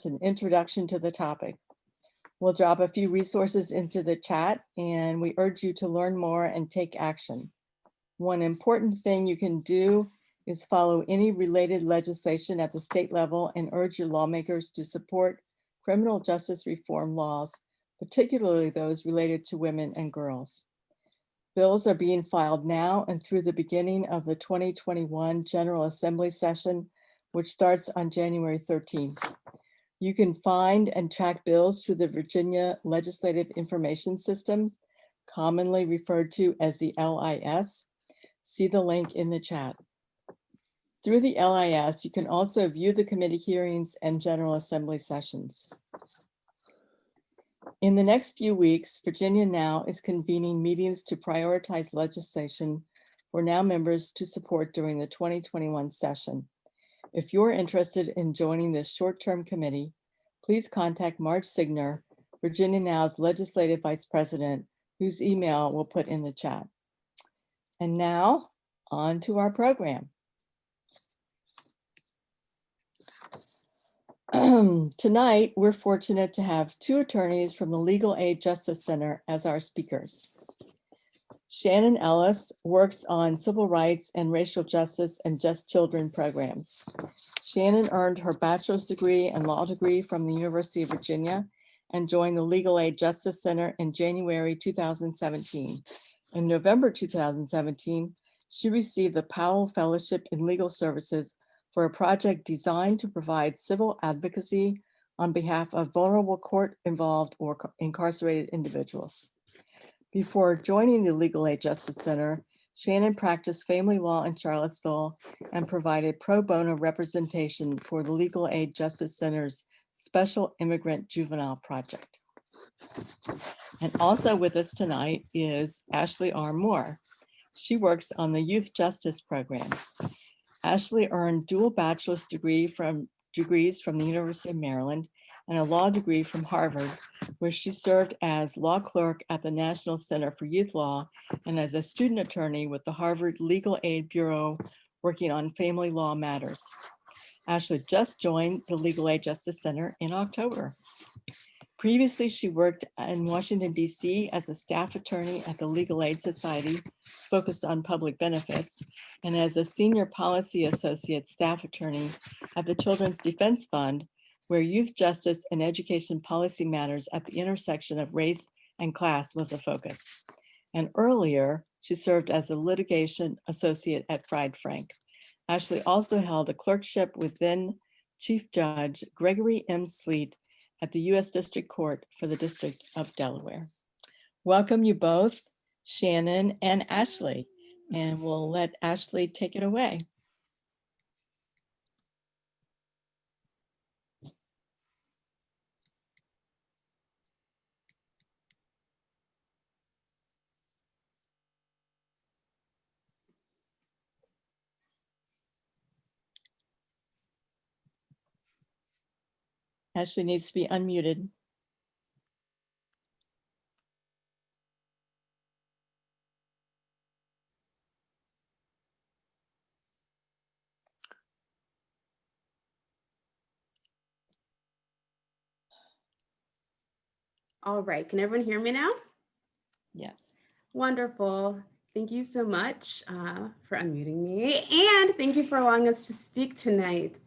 an introduction to the topic. We'll drop a few resources into the chat and we urge you to learn more and take action. One important thing you can do is follow any related legislation at the state level and urge your lawmakers to support criminal justice reform laws, particularly those related to women and girls. Bills are being filed now and through the beginning of the 2021 General Assembly session, which starts on January 13th. You can find and track bills through the Virginia Legislative Information System, commonly referred to as the LIS. See the link in the chat. Through the LIS, you can also view the committee hearings and General Assembly sessions. In the next few weeks, Virginia Now is convening meetings to prioritize legislation for Now members to support during the 2021 session. If you're interested in joining this short-term committee, please contact Marge Signer, Virginia Now's Legislative Vice President, whose email we'll put in the chat. And now, on to our program. Tonight, we're fortunate to have two attorneys from the Legal Aid Justice Center as our speakers. Shannon Ellis works on civil rights and racial justice and just children programs. Shannon earned her bachelor's degree and law degree from the University of Virginia and joined the Legal Aid Justice Center in January 2017. In November 2017, she received the Powell Fellowship in Legal Services for a project designed to provide civil advocacy on behalf of vulnerable court-involved or incarcerated individuals. Before joining the Legal Aid Justice Center, Shannon practiced family law in Charlottesville and provided pro bono representation for the Legal Aid Justice Center's Special Immigrant Juvenile Project. And also with us tonight is Ashley R. Moore. She works on the Youth Justice Program. Ashley earned dual bachelor's degrees from the University of Maryland and a law degree from Harvard, where she served as law clerk at the National Center for Youth Law and as a student attorney with the Harvard Legal Aid Bureau, working on family law matters. Ashley just joined the Legal Aid Justice Center in October. Previously, she worked in Washington, D.C. as a staff attorney at the Legal Aid Society, focused on public benefits, and as a senior policy associate staff attorney at the Children's Defense Fund, where youth justice and education policy matters at the intersection of race and class was a focus. And earlier, she served as a litigation associate at Fried-Frank. Ashley also held a clerkship with then Chief Judge Gregory M. Sleet at the U.S. District Court for the District of Delaware. Welcome you both, Shannon and Ashley, and we'll let Ashley take it away. Ashley needs to be unmuted. All right, can everyone hear me now? Yes. Wonderful. Thank you so much for unmuting me, and thank you for allowing us to speak tonight.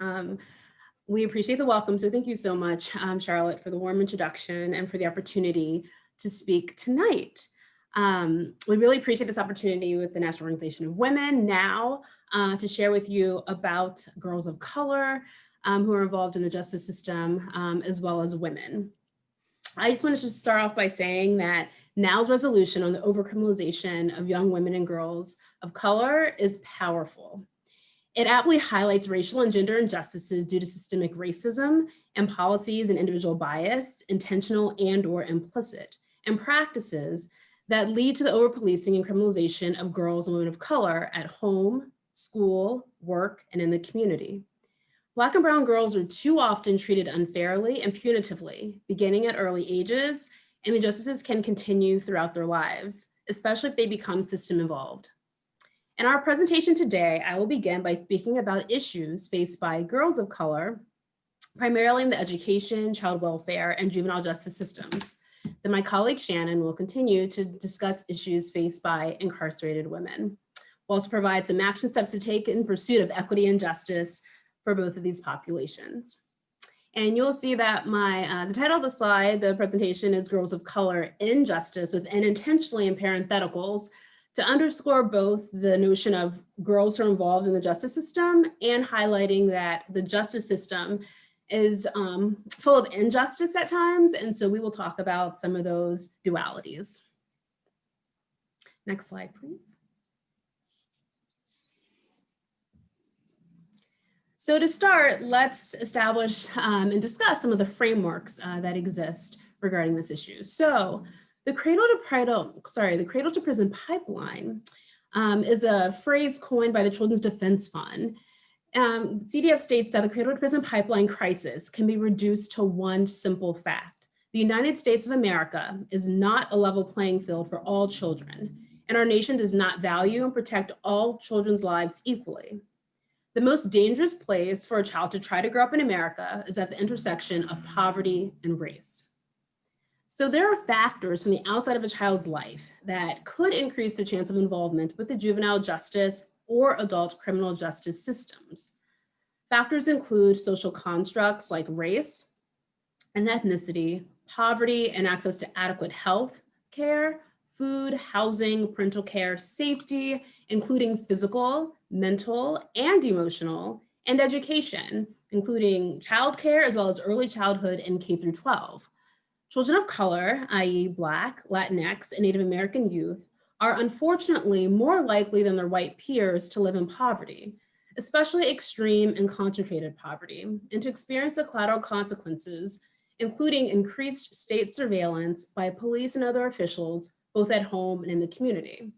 We appreciate the welcome, so thank you so much, Charlotte, for the warm introduction and for the opportunity to speak tonight. We really appreciate this opportunity with the National Organization of Women now to share with you about girls of color who are involved in the justice system, as well as women. I just wanted to start off by saying that NOW's resolution on the over-criminalization of young women and girls of color is powerful. It aptly highlights racial and gender injustices due to systemic racism and policies and individual bias, intentional and or implicit, and practices that lead to the over-policing and criminalization of girls and women of color at home, school, work, and in the community. Black and brown girls are too often treated unfairly and punitively, beginning at early ages, and the injustices can continue throughout their lives, especially if they become system involved. In our presentation today, I will begin by speaking about issues faced by girls of color primarily in the education, child welfare, and juvenile justice systems. Then my colleague Shannon will continue to discuss issues faced by incarcerated women. We'll also provide some action steps to take in pursuit of equity and justice for both of these populations. And you'll see that the title of the slide, the presentation, is Girls of Color in Justice, with an intentionally in parentheticals to underscore both the notion of girls who are involved in the justice system and highlighting that the justice system is full of injustice at times. And so we will talk about some of those dualities. Next slide, please. So to start, let's establish and discuss some of the frameworks that exist regarding this issue. So the cradle-to-prison pipeline is a phrase coined by the Children's Defense Fund. CDF states that the cradle-to-prison pipeline crisis can be reduced to one simple fact. The United States of America is not a level playing field for all children, and our nation does not value and protect all children's lives equally. The most dangerous place for a child to try to grow up in America is at the intersection of poverty and race. So there are factors from the outside of a child's life that could increase the chance of involvement with the juvenile justice or adult criminal justice systems. Factors include social constructs like race and ethnicity, poverty and access to adequate health care, food, housing, parental care, safety, including physical, mental, and emotional, and education, including childcare as well as early childhood and K through 12. Children of color, i.e. Black, Latinx, and Native American youth, are unfortunately more likely than their white peers to live in poverty, especially extreme and concentrated poverty, and to experience the collateral consequences, including increased state surveillance by police and other officials, both at home and in the community.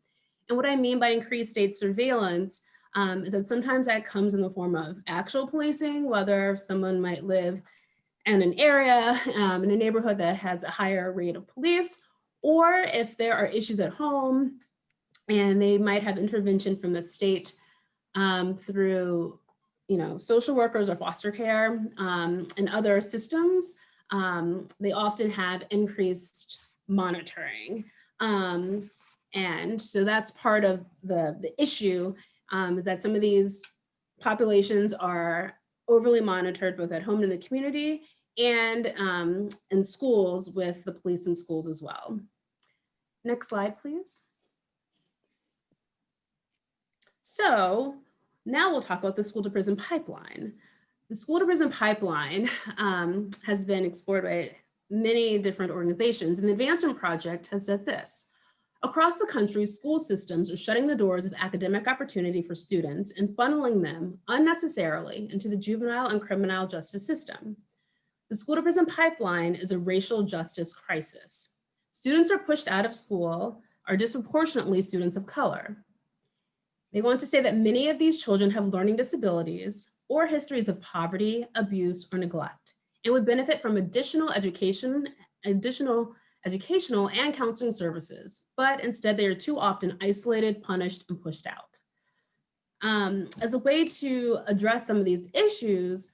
And what I mean by increased state surveillance is that sometimes that comes in the form of actual policing, whether someone might live in an area, in a neighborhood that has a higher rate of police, or if there are issues at home and they might have intervention from the state through social workers or foster care and other systems, they often have increased monitoring. And so that's part of the issue is that some of these populations are overly monitored both at home and in the community and in schools with the police in schools as well. Next slide, please. So now we'll talk about the school to prison pipeline. The school to prison pipeline has been explored by many different organizations, and the Advancement Project has said this: across the country, school systems are shutting the doors of academic opportunity for students and funneling them unnecessarily into the juvenile and criminal justice system. The school to prison pipeline is a racial justice crisis. Students are pushed out of school are disproportionately students of color. They want to say that many of these children have learning disabilities or histories of poverty, abuse, or neglect, and would benefit from additional educational and counseling services, but instead they are too often isolated, punished, and pushed out. As a way to address some of these issues,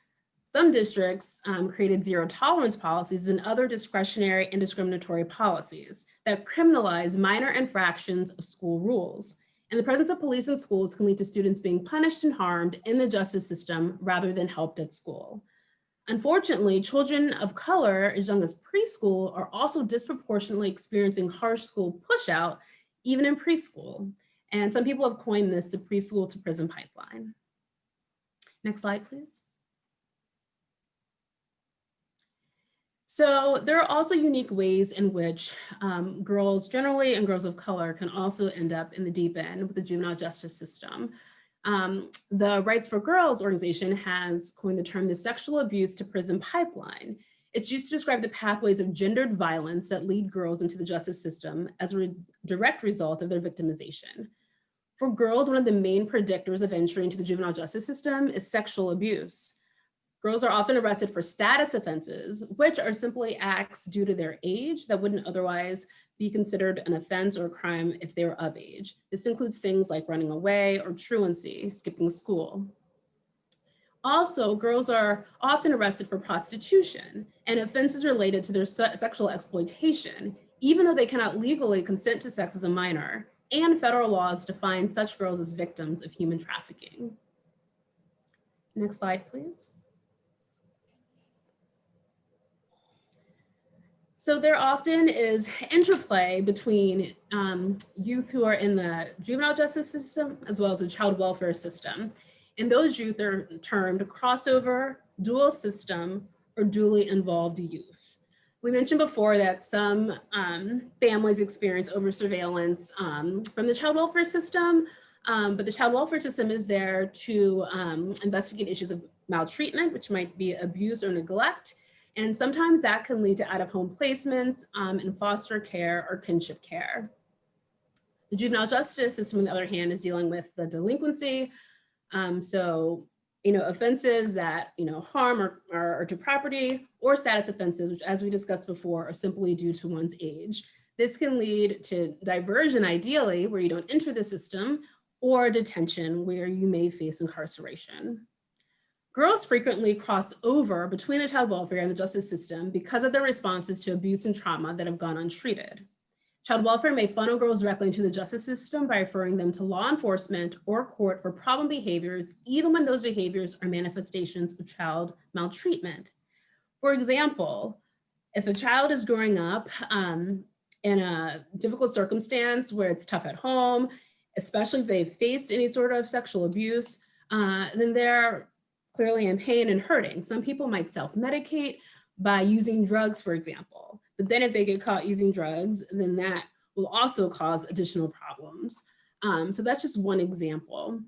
some districts created zero tolerance policies and other discretionary and discriminatory policies that criminalize minor infractions of school rules. And the presence of police in schools can lead to students being punished and harmed in the justice system rather than helped at school. Unfortunately, children of color as young as preschool are also disproportionately experiencing harsh school pushout, even in preschool. And some people have coined this the preschool to prison pipeline. Next slide, please. So there are also unique ways in which girls generally and girls of color can also end up in the deep end with the juvenile justice system. The Rights for Girls organization has coined the term the sexual abuse to prison pipeline. It's used to describe the pathways of gendered violence that lead girls into the justice system as a direct result of their victimization. For girls, one of the main predictors of entry into the juvenile justice system is sexual abuse. Girls are often arrested for status offenses, which are simply acts due to their age that wouldn't otherwise be considered an offense or a crime if they were of age. This includes things like running away or truancy, skipping school. Also, girls are often arrested for prostitution and offenses related to their sexual exploitation, even though they cannot legally consent to sex as a minor, and federal laws define such girls as victims of human trafficking. Next slide, please. So there often is interplay between youth who are in the juvenile justice system as well as the child welfare system. And those youth are termed crossover, dual system, or dually involved youth. We mentioned before that some families experience over surveillance from the child welfare system, but the child welfare system is there to investigate issues of maltreatment, which might be abuse or neglect. And sometimes that can lead to out-of-home placements in foster care or kinship care. The juvenile justice system, on the other hand, is dealing with the delinquency. So, offenses that, harm or to property, or status offenses, which, as we discussed before, are simply due to one's age. This can lead to diversion, ideally, where you don't enter the system, or detention, where you may face incarceration. Girls frequently cross over between the child welfare and the justice system because of their responses to abuse and trauma that have gone untreated. Child welfare may funnel girls directly into the justice system by referring them to law enforcement or court for problem behaviors, even when those behaviors are manifestations of child maltreatment. For example, if a child is growing up in a difficult circumstance where it's tough at home, especially if they've faced any sort of sexual abuse, then they're clearly in pain and hurting. Some people might self-medicate by using drugs, for example. But then if they get caught using drugs, then that will also cause additional problems. So that's just one example.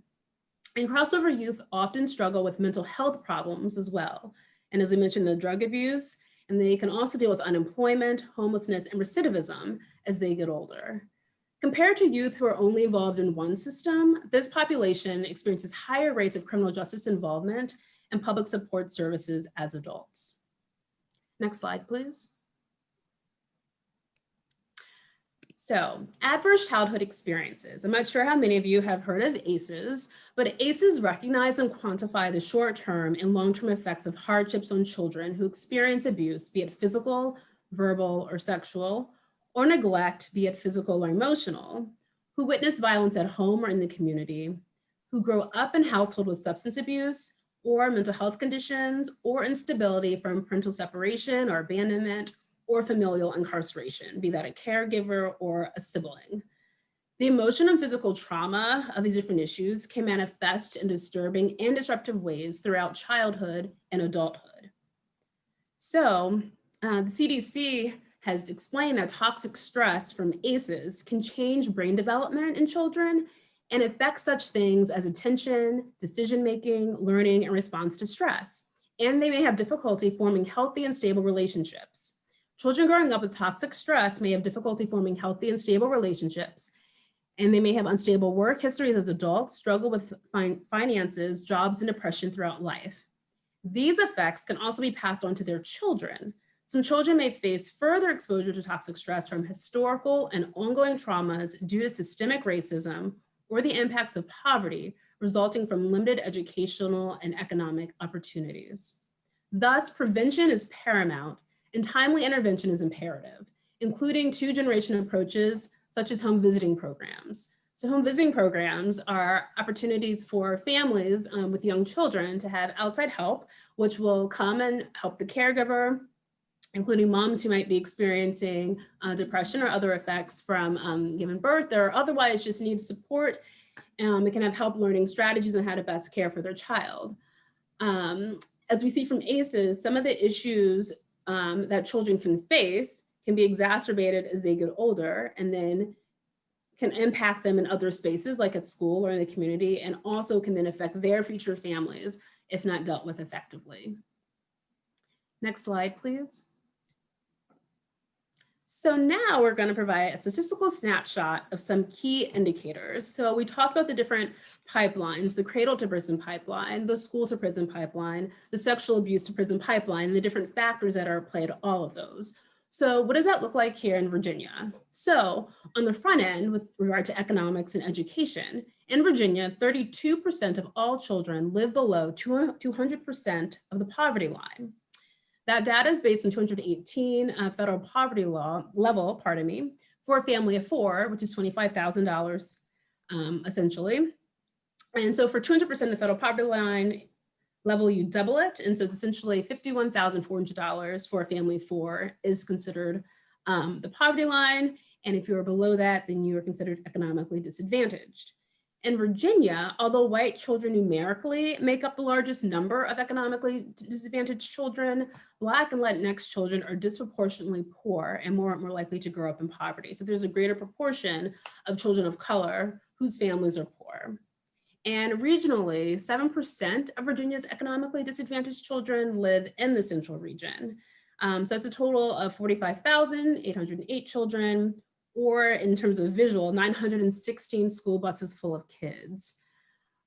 And crossover youth often struggle with mental health problems as well. And as we mentioned, the drug abuse, and they can also deal with unemployment, homelessness, and recidivism as they get older. Compared to youth who are only involved in one system, this population experiences higher rates of criminal justice involvement and public support services as adults. Next slide, please. So, adverse childhood experiences. I'm not sure how many of you have heard of ACEs, but ACEs recognize and quantify the short-term and long-term effects of hardships on children who experience abuse, be it physical, verbal, or sexual, or neglect, be it physical or emotional, who witness violence at home or in the community, who grow up in households with substance abuse or mental health conditions or instability from parental separation or abandonment or familial incarceration, be that a caregiver or a sibling. The emotional and physical trauma of these different issues can manifest in disturbing and disruptive ways throughout childhood and adulthood. So the CDC has explained that toxic stress from ACEs can change brain development in children and affect such things as attention, decision-making, learning, and response to stress. And they may have difficulty forming healthy and stable relationships. Children growing up with toxic stress may have difficulty forming healthy and stable relationships, and they may have unstable work histories as adults, struggle with finances, jobs, and depression throughout life. These effects can also be passed on to their children. Some children may face further exposure to toxic stress from historical and ongoing traumas due to systemic racism or the impacts of poverty resulting from limited educational and economic opportunities. Thus, prevention is paramount and timely intervention is imperative, including two-generation approaches such as home visiting programs. So home visiting programs are opportunities for families with young children to have outside help, which will come and help the caregiver, including moms who might be experiencing depression or other effects from giving birth or otherwise just need support. It can have help learning strategies on how to best care for their child. As we see from ACEs, some of the issues that children can face can be exacerbated as they get older and then can impact them in other spaces like at school or in the community, and also can then affect their future families if not dealt with effectively. Next slide, please. So now we're going to provide a statistical snapshot of some key indicators. So we talked about the different pipelines, the cradle-to-prison pipeline, the school-to-prison pipeline, the sexual abuse to prison pipeline, and the different factors that are at play to all of those. So what does that look like here in Virginia? So on the front end, with regard to economics and education, in Virginia, 32% of all children live below 200% of the poverty line. That data is based on 218 federal poverty law level, for a family of four, which is $25,000 essentially. And so for 200% of the federal poverty line level, you double it. And so it's essentially $51,400 for a family of four is considered the poverty line. And if you're below that, then you are considered economically disadvantaged. In Virginia, although white children numerically make up the largest number of economically disadvantaged children, Black and Latinx children are disproportionately poor and more likely to grow up in poverty. So there's a greater proportion of children of color whose families are poor. And regionally, 7% of Virginia's economically disadvantaged children live in the central region. So that's a total of 45,808 children, or in terms of visual, 916 school buses full of kids.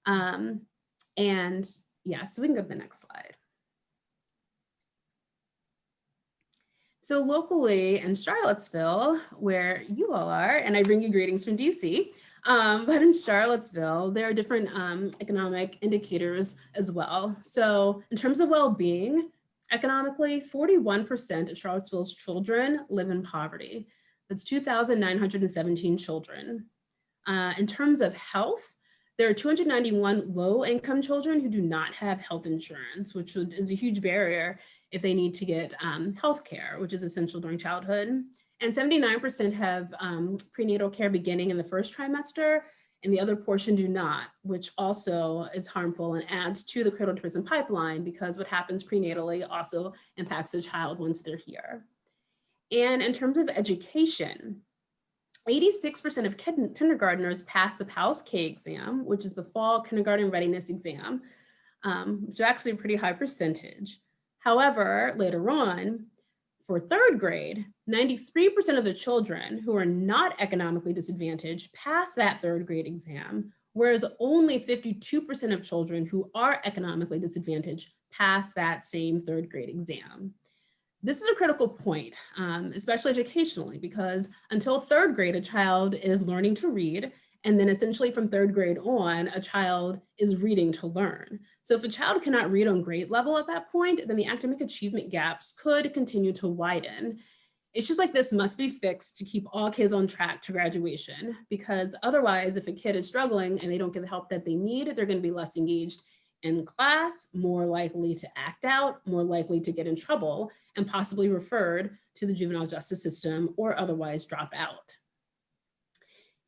And yeah, so we can go to the next slide. So locally in Charlottesville, where you all are, and I bring you greetings from DC, but in Charlottesville, there are different economic indicators as well. So in terms of well-being, economically, 41% of Charlottesville's children live in poverty. That's 2,917 children. In terms of health, there are 291 low-income children who do not have health insurance, which is a huge barrier if they need to get health care, which is essential during childhood. And 79% have prenatal care beginning in the first trimester, and the other portion do not, which also is harmful and adds to the cradle-to-prison pipeline, because what happens prenatally also impacts the child once they're here. And in terms of education, 86% of kindergartners pass the PALS-K exam, which is the fall kindergarten readiness exam, which is actually a pretty high percentage. However, later on, for third grade, 93% of the children who are not economically disadvantaged pass that third grade exam, whereas only 52% of children who are economically disadvantaged pass that same third grade exam. This is a critical point, especially educationally, because until third grade, a child is learning to read, and then essentially from third grade on, a child is reading to learn. So if a child cannot read on grade level at that point, then the academic achievement gaps could continue to widen. It's just like this must be fixed to keep all kids on track to graduation, because otherwise, if a kid is struggling and they don't get the help that they need, they're going to be less engaged in class, more likely to act out, more likely to get in trouble, and possibly referred to the juvenile justice system or otherwise drop out.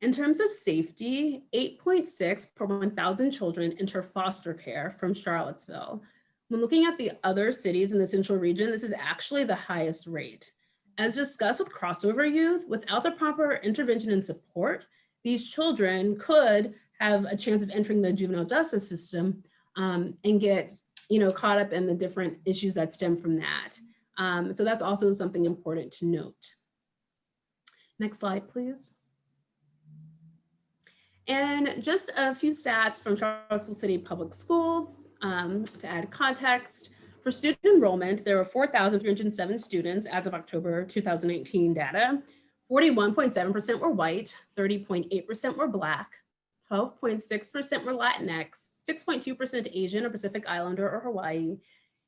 In terms of safety, 8.6 per 1,000 children enter foster care from Charlottesville. When looking at the other cities in the central region, this is actually the highest rate. As discussed with crossover youth, without the proper intervention and support, these children could have a chance of entering the juvenile justice system and get caught up in the different issues that stem from that. So that's also something important to note. Next slide, please. And just a few stats from Charlottesville City Public Schools to add context. For student enrollment, there were 4,307 students as of October 2019 data. 41.7% were white, 30.8% were Black, 12.6% were Latinx, 6.2% Asian or Pacific Islander or Hawaii,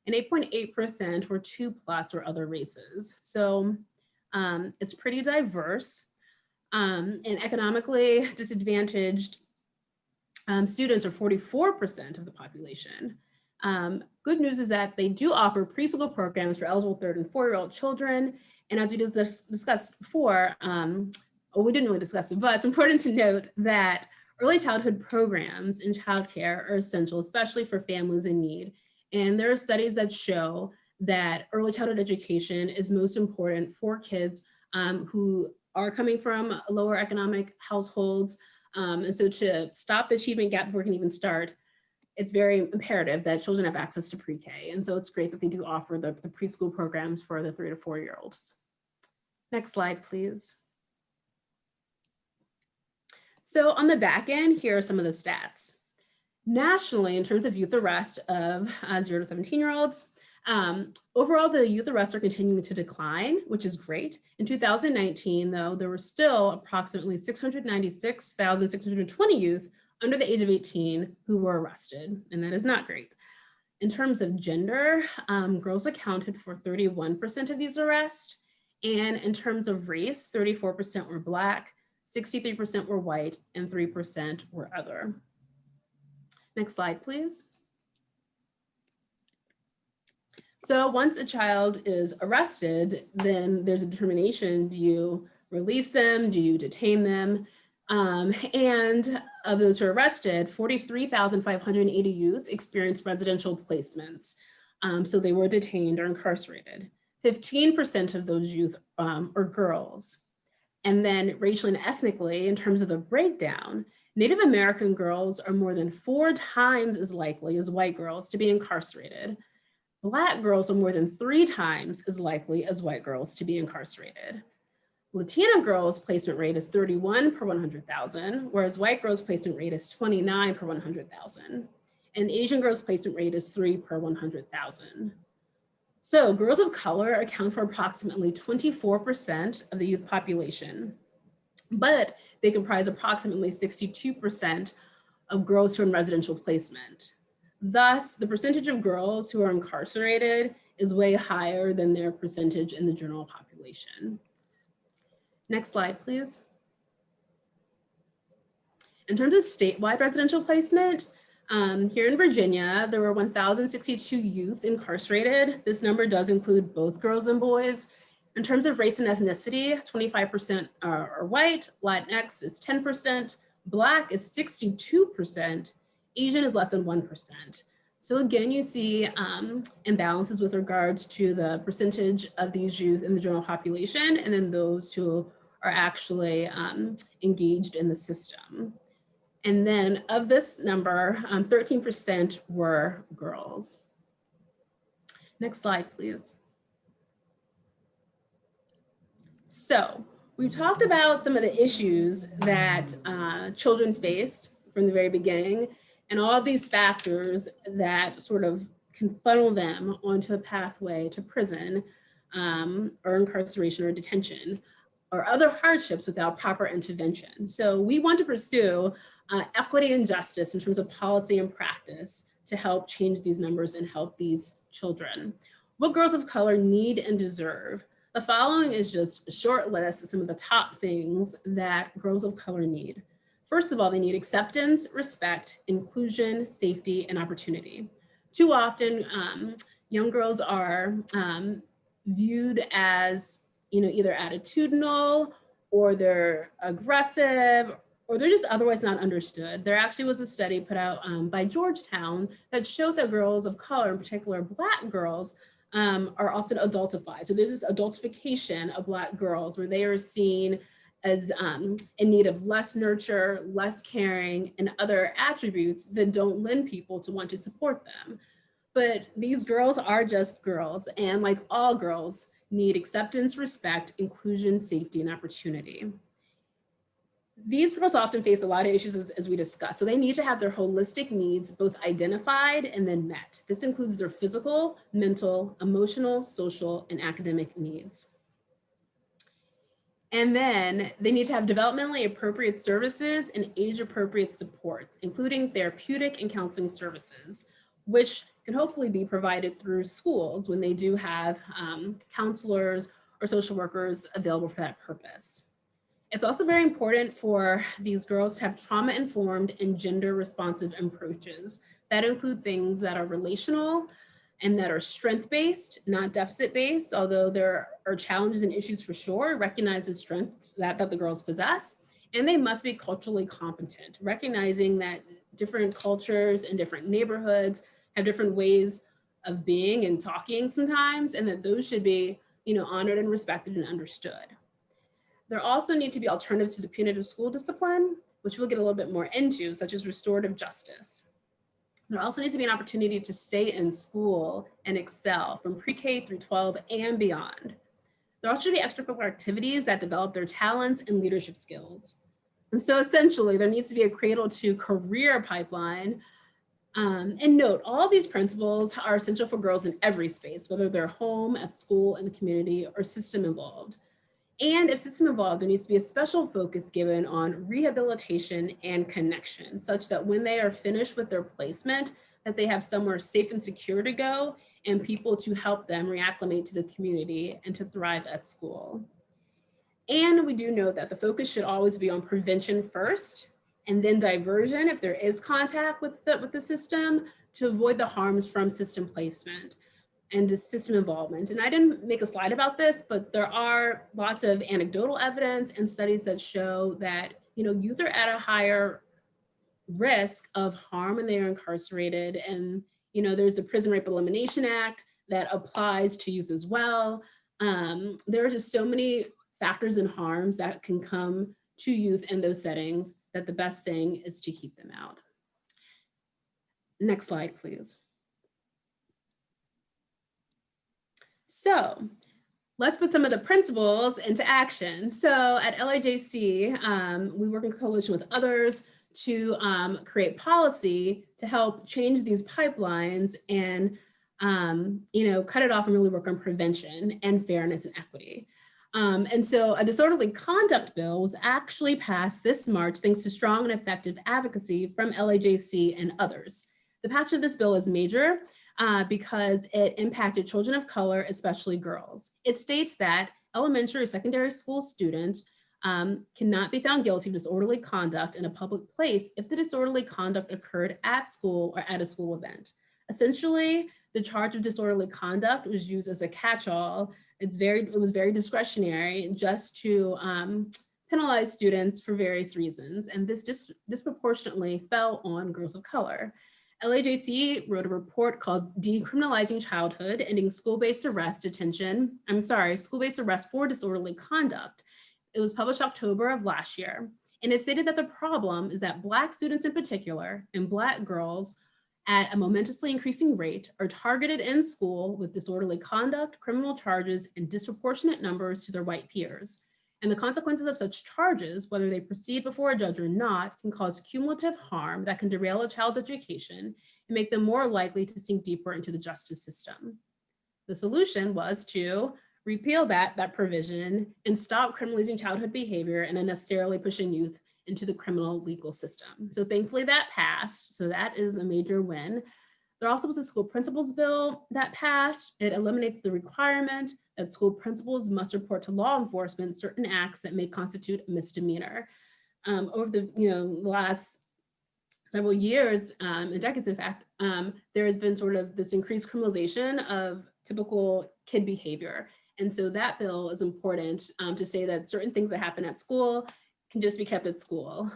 and 8.8% were 2+ or other races. So it's pretty diverse. And economically disadvantaged students are 44% of the population. Good news is that they do offer preschool programs for eligible 3rd and 4-year-old children. And as we just discussed before, we didn't really discuss it, but it's important to note that early childhood programs in childcare are essential, especially for families in need. And there are studies that show that early childhood education is most important for kids who are coming from lower economic households. And so to stop the achievement gap before we can even start, it's very imperative that children have access to pre-K. And so it's great that they do offer the preschool programs for the 3 to 4-year-olds. Next slide, please. So on the back end, here are some of the stats. Nationally, in terms of youth arrest of 0 to 17-year-olds, Overall, the youth arrests are continuing to decline, which is great. In 2019, though, there were still approximately 696,620 youth under the age of 18 who were arrested, and that is not great. In terms of gender, girls accounted for 31% of these arrests, and in terms of race, 34% were Black, 63% were white, and 3% were other. Next slide, please. So once a child is arrested, then there's a determination, do you release them, do you detain them? And of those who are arrested, 43,580 youth experienced residential placements. So they were detained or incarcerated. 15% of those youth are girls. And then racially and ethnically, in terms of the breakdown, Native American girls are more than 4 times as likely as white girls to be incarcerated. Black girls are more than 3 times as likely as white girls to be incarcerated. Latino girls' placement rate is 31 per 100,000, whereas white girls' placement rate is 29 per 100,000. And Asian girls' placement rate is 3 per 100,000. So girls of color account for approximately 24% of the youth population, but they comprise approximately 62% of girls who are in residential placement. Thus, the percentage of girls who are incarcerated is way higher than their percentage in the general population. Next slide, please. In terms of statewide residential placement, here in Virginia, there were 1,062 youth incarcerated. This number does include both girls and boys. In terms of race and ethnicity, 25% are white, Latinx is 10%, Black is 62%, Asian is less than 1%. So again, you see imbalances with regards to the percentage of these youth in the general population and then those who are actually engaged in the system. And then of this number, 13% were girls. Next slide, please. So we've talked about some of the issues that children face from the very beginning and all of these factors that sort of can funnel them onto a pathway to prison or incarceration or detention or other hardships without proper intervention. So we want to pursue equity and justice in terms of policy and practice to help change these numbers and help these children. What girls of color need and deserve. The following is just a short list of some of the top things that girls of color need. First of all, they need acceptance, respect, inclusion, safety, and opportunity. Too often, young girls are viewed as either attitudinal or they're aggressive or they're just otherwise not understood. There actually was a study put out by Georgetown that showed that girls of color, in particular Black girls, are often adultified. So there's this adultification of Black girls where they are seen as in need of less nurture, less caring, and other attributes that don't lend people to want to support them. But these girls are just girls, and like all girls, need acceptance, respect, inclusion, safety, and opportunity. These girls often face a lot of issues as we discussed, so they need to have their holistic needs both identified and then met. This includes their physical, mental, emotional, social, and academic needs. And then they need to have developmentally appropriate services and age-appropriate supports, including therapeutic and counseling services, which can hopefully be provided through schools when they do have counselors or social workers available for that purpose. It's also very important for these girls to have trauma-informed and gender-responsive approaches that include things that are relational and that are strength-based, not deficit-based, although there are challenges and issues for sure, recognize the strengths that the girls possess, and they must be culturally competent, recognizing that different cultures and different neighborhoods have different ways of being and talking sometimes, and that those should be honored and respected and understood. There also need to be alternatives to the punitive school discipline, which we'll get a little bit more into, such as restorative justice. There also needs to be an opportunity to stay in school and excel from pre-K through 12 and beyond. There also should be extracurricular activities that develop their talents and leadership skills. And so essentially, there needs to be a cradle to career pipeline And note, all these principles are essential for girls in every space, whether they're home, at school, in the community, or system involved. And if system involved, there needs to be a special focus given on rehabilitation and connection, such that when they are finished with their placement, that they have somewhere safe and secure to go and people to help them reacclimate to the community and to thrive at school. And we do know that the focus should always be on prevention first, and then diversion if there is contact with the system, to avoid the harms from system placement and to system involvement. And I didn't make a slide about this, but there are lots of anecdotal evidence and studies that show that, youth are at a higher risk of harm when they are incarcerated. And, there's the Prison Rape Elimination Act that applies to youth as well. There are just so many factors and harms that can come to youth in those settings that the best thing is to keep them out. Next slide, please. So let's put some of the principles into action. So at LIJC, we work in coalition with others to create policy to help change these pipelines and cut it off and really work on prevention and fairness and equity. And so a disorderly conduct bill was actually passed this March thanks to strong and effective advocacy from LIJC and others. The passage of this bill is major because it impacted children of color, especially girls. It states that elementary or secondary school students cannot be found guilty of disorderly conduct in a public place if the disorderly conduct occurred at school or at a school event. Essentially, the charge of disorderly conduct was used as a catch-all. It was very discretionary just to penalize students for various reasons. And this disproportionately fell on girls of color. LAJC wrote a report called Decriminalizing Childhood, Ending School-Based Arrest for Disorderly Conduct. It was published October of last year. And it stated that the problem is that Black students in particular and Black girls at a momentously increasing rate are targeted in school with disorderly conduct, criminal charges, and disproportionate numbers to their white peers. And the consequences of such charges, whether they proceed before a judge or not, can cause cumulative harm that can derail a child's education and make them more likely to sink deeper into the justice system. The solution was to repeal that provision and stop criminalizing childhood behavior and unnecessarily pushing youth into the criminal legal system. So thankfully that passed. So that is a major win. There also was a school principals bill that passed. It eliminates the requirement that school principals must report to law enforcement certain acts that may constitute a misdemeanor. Over the last several years, and decades in fact, there has been sort of this increased criminalization of typical kid behavior. And so that bill is important to say that certain things that happen at school can just be kept at school.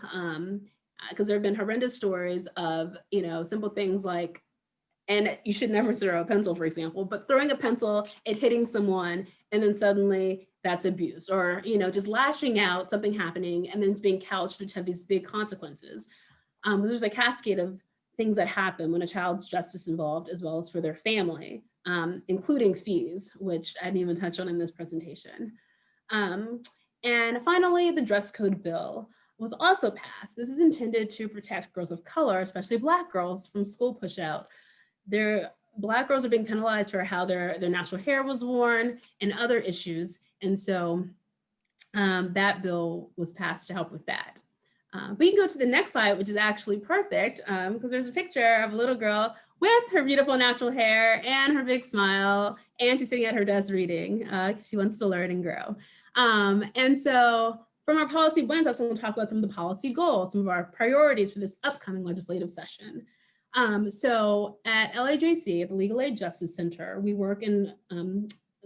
Because there have been horrendous stories of, simple things like, and you should never throw a pencil, for example, but throwing a pencil and hitting someone, and then suddenly that's abuse, or, just lashing out, something happening, and then it's being couched, which have these big consequences. There's a cascade of things that happen when a child's justice involved, as well as for their family, including fees, which I didn't even touch on in this presentation. And finally, the dress code bill was also passed. This is intended to protect girls of color, especially Black girls, from school pushout. Black girls are being penalized for how their natural hair was worn and other issues. And so that bill was passed to help with that. But you can go to the next slide, which is actually perfect because there's a picture of a little girl with her beautiful natural hair and her big smile, and she's sitting at her desk reading. She wants to learn and grow. And so from our policy wins, I also want to talk about some of the policy goals, some of our priorities for this upcoming legislative session. So at LAJC, the Legal Aid Justice Center, we work in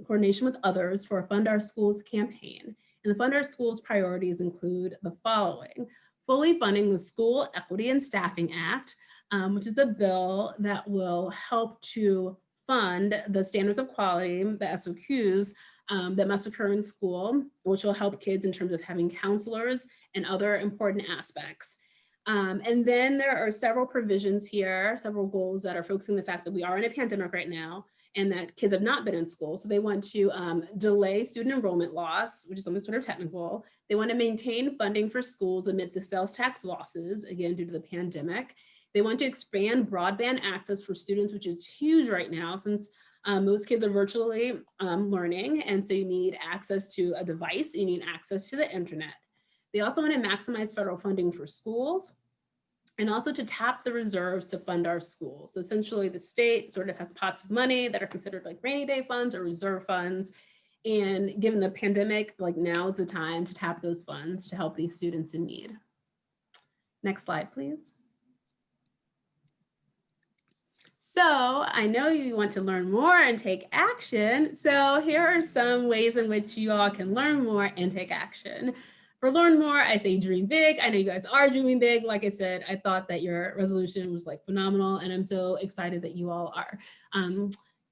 coordination with others for a Fund Our Schools campaign. And the Fund Our Schools priorities include the following: fully funding the School Equity and Staffing Act, which is the bill that will help to fund the standards of quality, the SOQs, that must occur in school, which will help kids in terms of having counselors and other important aspects. And then there are several provisions here, several goals that are focusing on the fact that we are in a pandemic right now and that kids have not been in school. So they want to delay student enrollment loss, which is something sort of technical. They want to maintain funding for schools amid the sales tax losses, again, due to the pandemic. They want to expand broadband access for students, which is huge right now since most kids are virtually learning. And so you need access to a device, you need access to the internet. They also want to maximize federal funding for schools and also to tap the reserves to fund our schools. So essentially the state sort of has pots of money that are considered like rainy day funds or reserve funds. And given the pandemic, like now is the time to tap those funds to help these students in need. Next slide, please. So I know you want to learn more and take action. So here are some ways in which you all can learn more and take action. For learn more, I say dream big. I know you guys are dreaming big. Like I said, I thought that your resolution was like phenomenal, and I'm so excited that you all are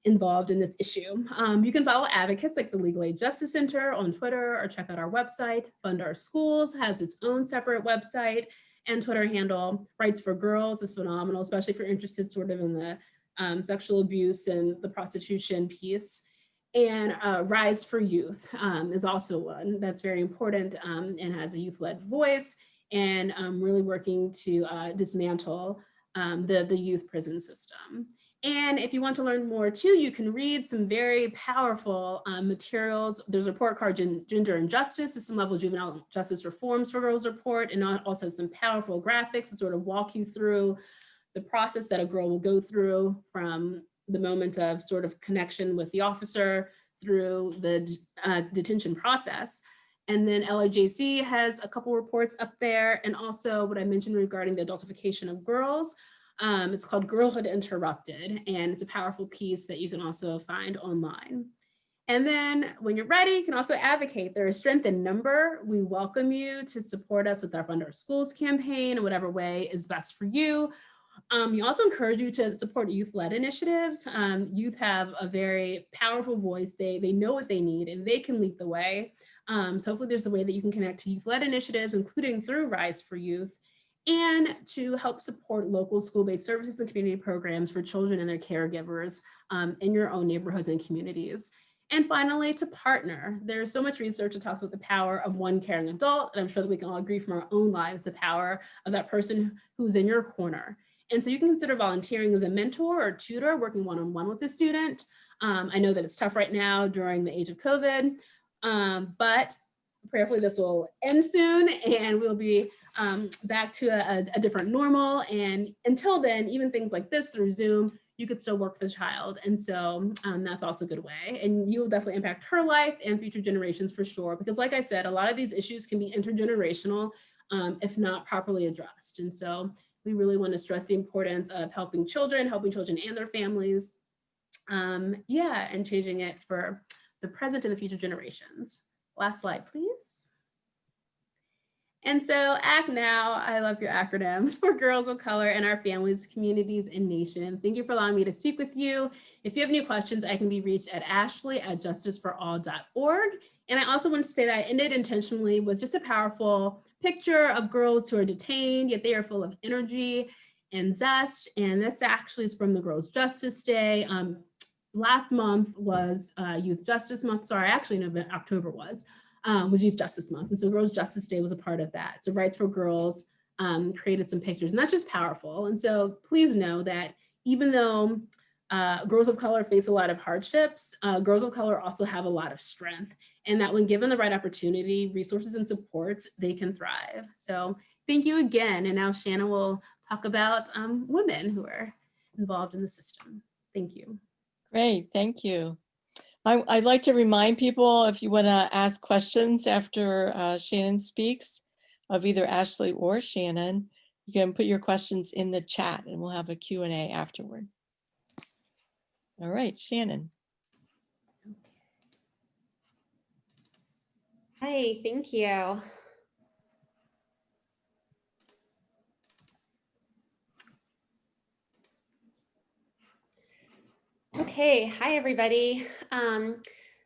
involved in this issue. You can follow advocates like the Legal Aid Justice Center on Twitter, or check out our website. Fund Our Schools has its own separate website and Twitter handle. Rights for Girls is phenomenal, especially if you're interested sort of in the sexual abuse and the prostitution piece. And Rise for Youth is also one that's very important and has a youth-led voice and really working to dismantle the youth prison system. And if you want to learn more too, you can read some very powerful materials. There's a report called Gender and Justice, System Level Juvenile Justice Reforms for Girls report, and also some powerful graphics to sort of walk you through the process that a girl will go through from the moment of sort of connection with the officer through the detention process. And then LAJC has a couple reports up there, and also what I mentioned regarding the adultification of girls. It's called Girlhood Interrupted, and it's a powerful piece that you can also find online. And then when you're ready, you can also advocate. There is strength in number. We welcome you to support us with our Fund Our Schools campaign in whatever way is best for you. We also encourage you to support youth-led initiatives. Youth have a very powerful voice. They know what they need and they can lead the way. So hopefully there's a way that you can connect to youth-led initiatives, including through Rise for Youth, and to help support local school-based services and community programs for children and their caregivers in your own neighborhoods and communities. And finally, to partner. There's so much research that talks about the power of one caring adult, and I'm sure that we can all agree from our own lives the power of that person who's in your corner. And so you can consider volunteering as a mentor or tutor, working one-on-one with the student. I know that it's tough right now during the age of COVID, but prayerfully this will end soon and we'll be back to a different normal. And until then, even things like this through Zoom, you could still work with a child. And so that's also a good way. And you'll definitely impact her life and future generations for sure. Because like I said, a lot of these issues can be intergenerational if not properly addressed. And so we really want to stress the importance of helping children and their families. And changing it for the present and the future generations. Last slide, please. And so Act Now, I love your acronyms, for girls of color and our families, communities, and nation. Thank you for allowing me to speak with you. If you have any questions, I can be reached at ashley@justiceforall.org. And I also want to say that I ended intentionally with just a powerful picture of girls who are detained, yet they are full of energy and zest. And this actually is from the Girls Justice Day. Last month was Youth Justice Month. Sorry, actually no, October was Youth Justice Month. And so Girls Justice Day was a part of that. So Rights for Girls created some pictures, and that's just powerful. And so please know that even though girls of color face a lot of hardships, girls of color also have a lot of strength, and that when given the right opportunity, resources, and supports, they can thrive. So thank you again. And now Shannon will talk about women who are involved in the system. Thank you. Great, thank you. I'd like to remind people, if you want to ask questions after Shannon speaks, of either Ashley or Shannon, you can put your questions in the chat and we'll have a Q&A afterward. All right, Shannon. Hi, thank you. Okay, hi everybody.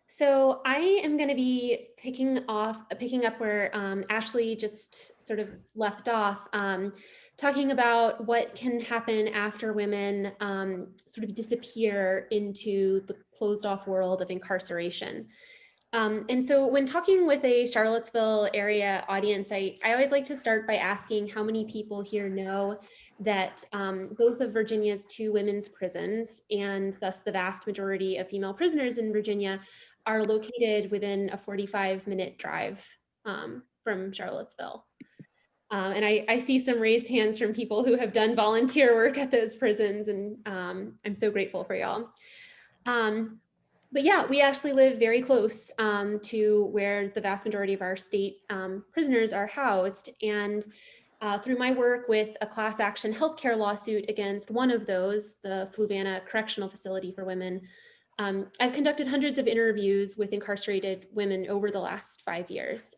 So I am going to be picking up where Ashley just sort of left off, talking about what can happen after women sort of disappear into the closed off world of incarceration. And so when talking with a Charlottesville area audience, I always like to start by asking how many people here know that both of Virginia's 2 women's prisons, and thus the vast majority of female prisoners in Virginia, are located within a 45-minute drive from Charlottesville. And I see some raised hands from people who have done volunteer work at those prisons, and I'm so grateful for y'all. But yeah, we actually live very close to where the vast majority of our state prisoners are housed. And through my work with a class action healthcare lawsuit against one of those, the Fluvanna Correctional Facility for Women, I've conducted hundreds of interviews with incarcerated women over the last 5 years.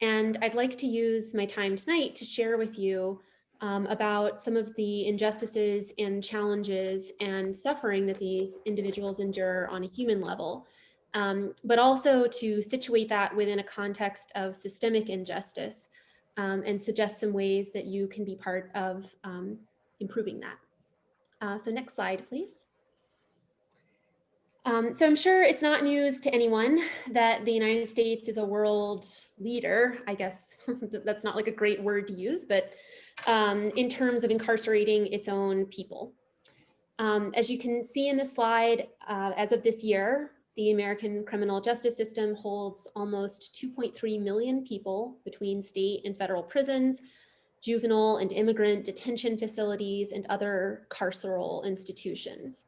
And I'd like to use my time tonight to share with you about some of the injustices and challenges and suffering that these individuals endure on a human level, but also to situate that within a context of systemic injustice and suggest some ways that you can be part of improving that. So next slide, please. So I'm sure it's not news to anyone that the United States is a world leader. I guess that's not like a great word to use, but in terms of incarcerating its own people. As you can see in the slide, as of this year, the American criminal justice system holds almost 2.3 million people between state and federal prisons, juvenile and immigrant detention facilities, and other carceral institutions.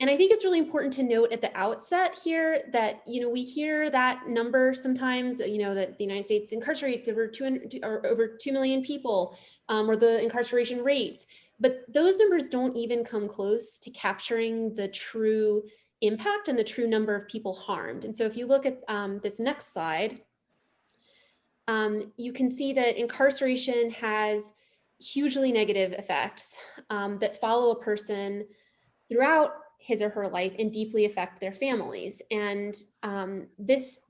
And I think it's really important to note at the outset here that, we hear that number sometimes, that the United States incarcerates over 2 million people, or the incarceration rates, but those numbers don't even come close to capturing the true impact and the true number of people harmed. And so if you look at this next slide, you can see that incarceration has hugely negative effects that follow a person throughout his or her life and deeply affect their families. And this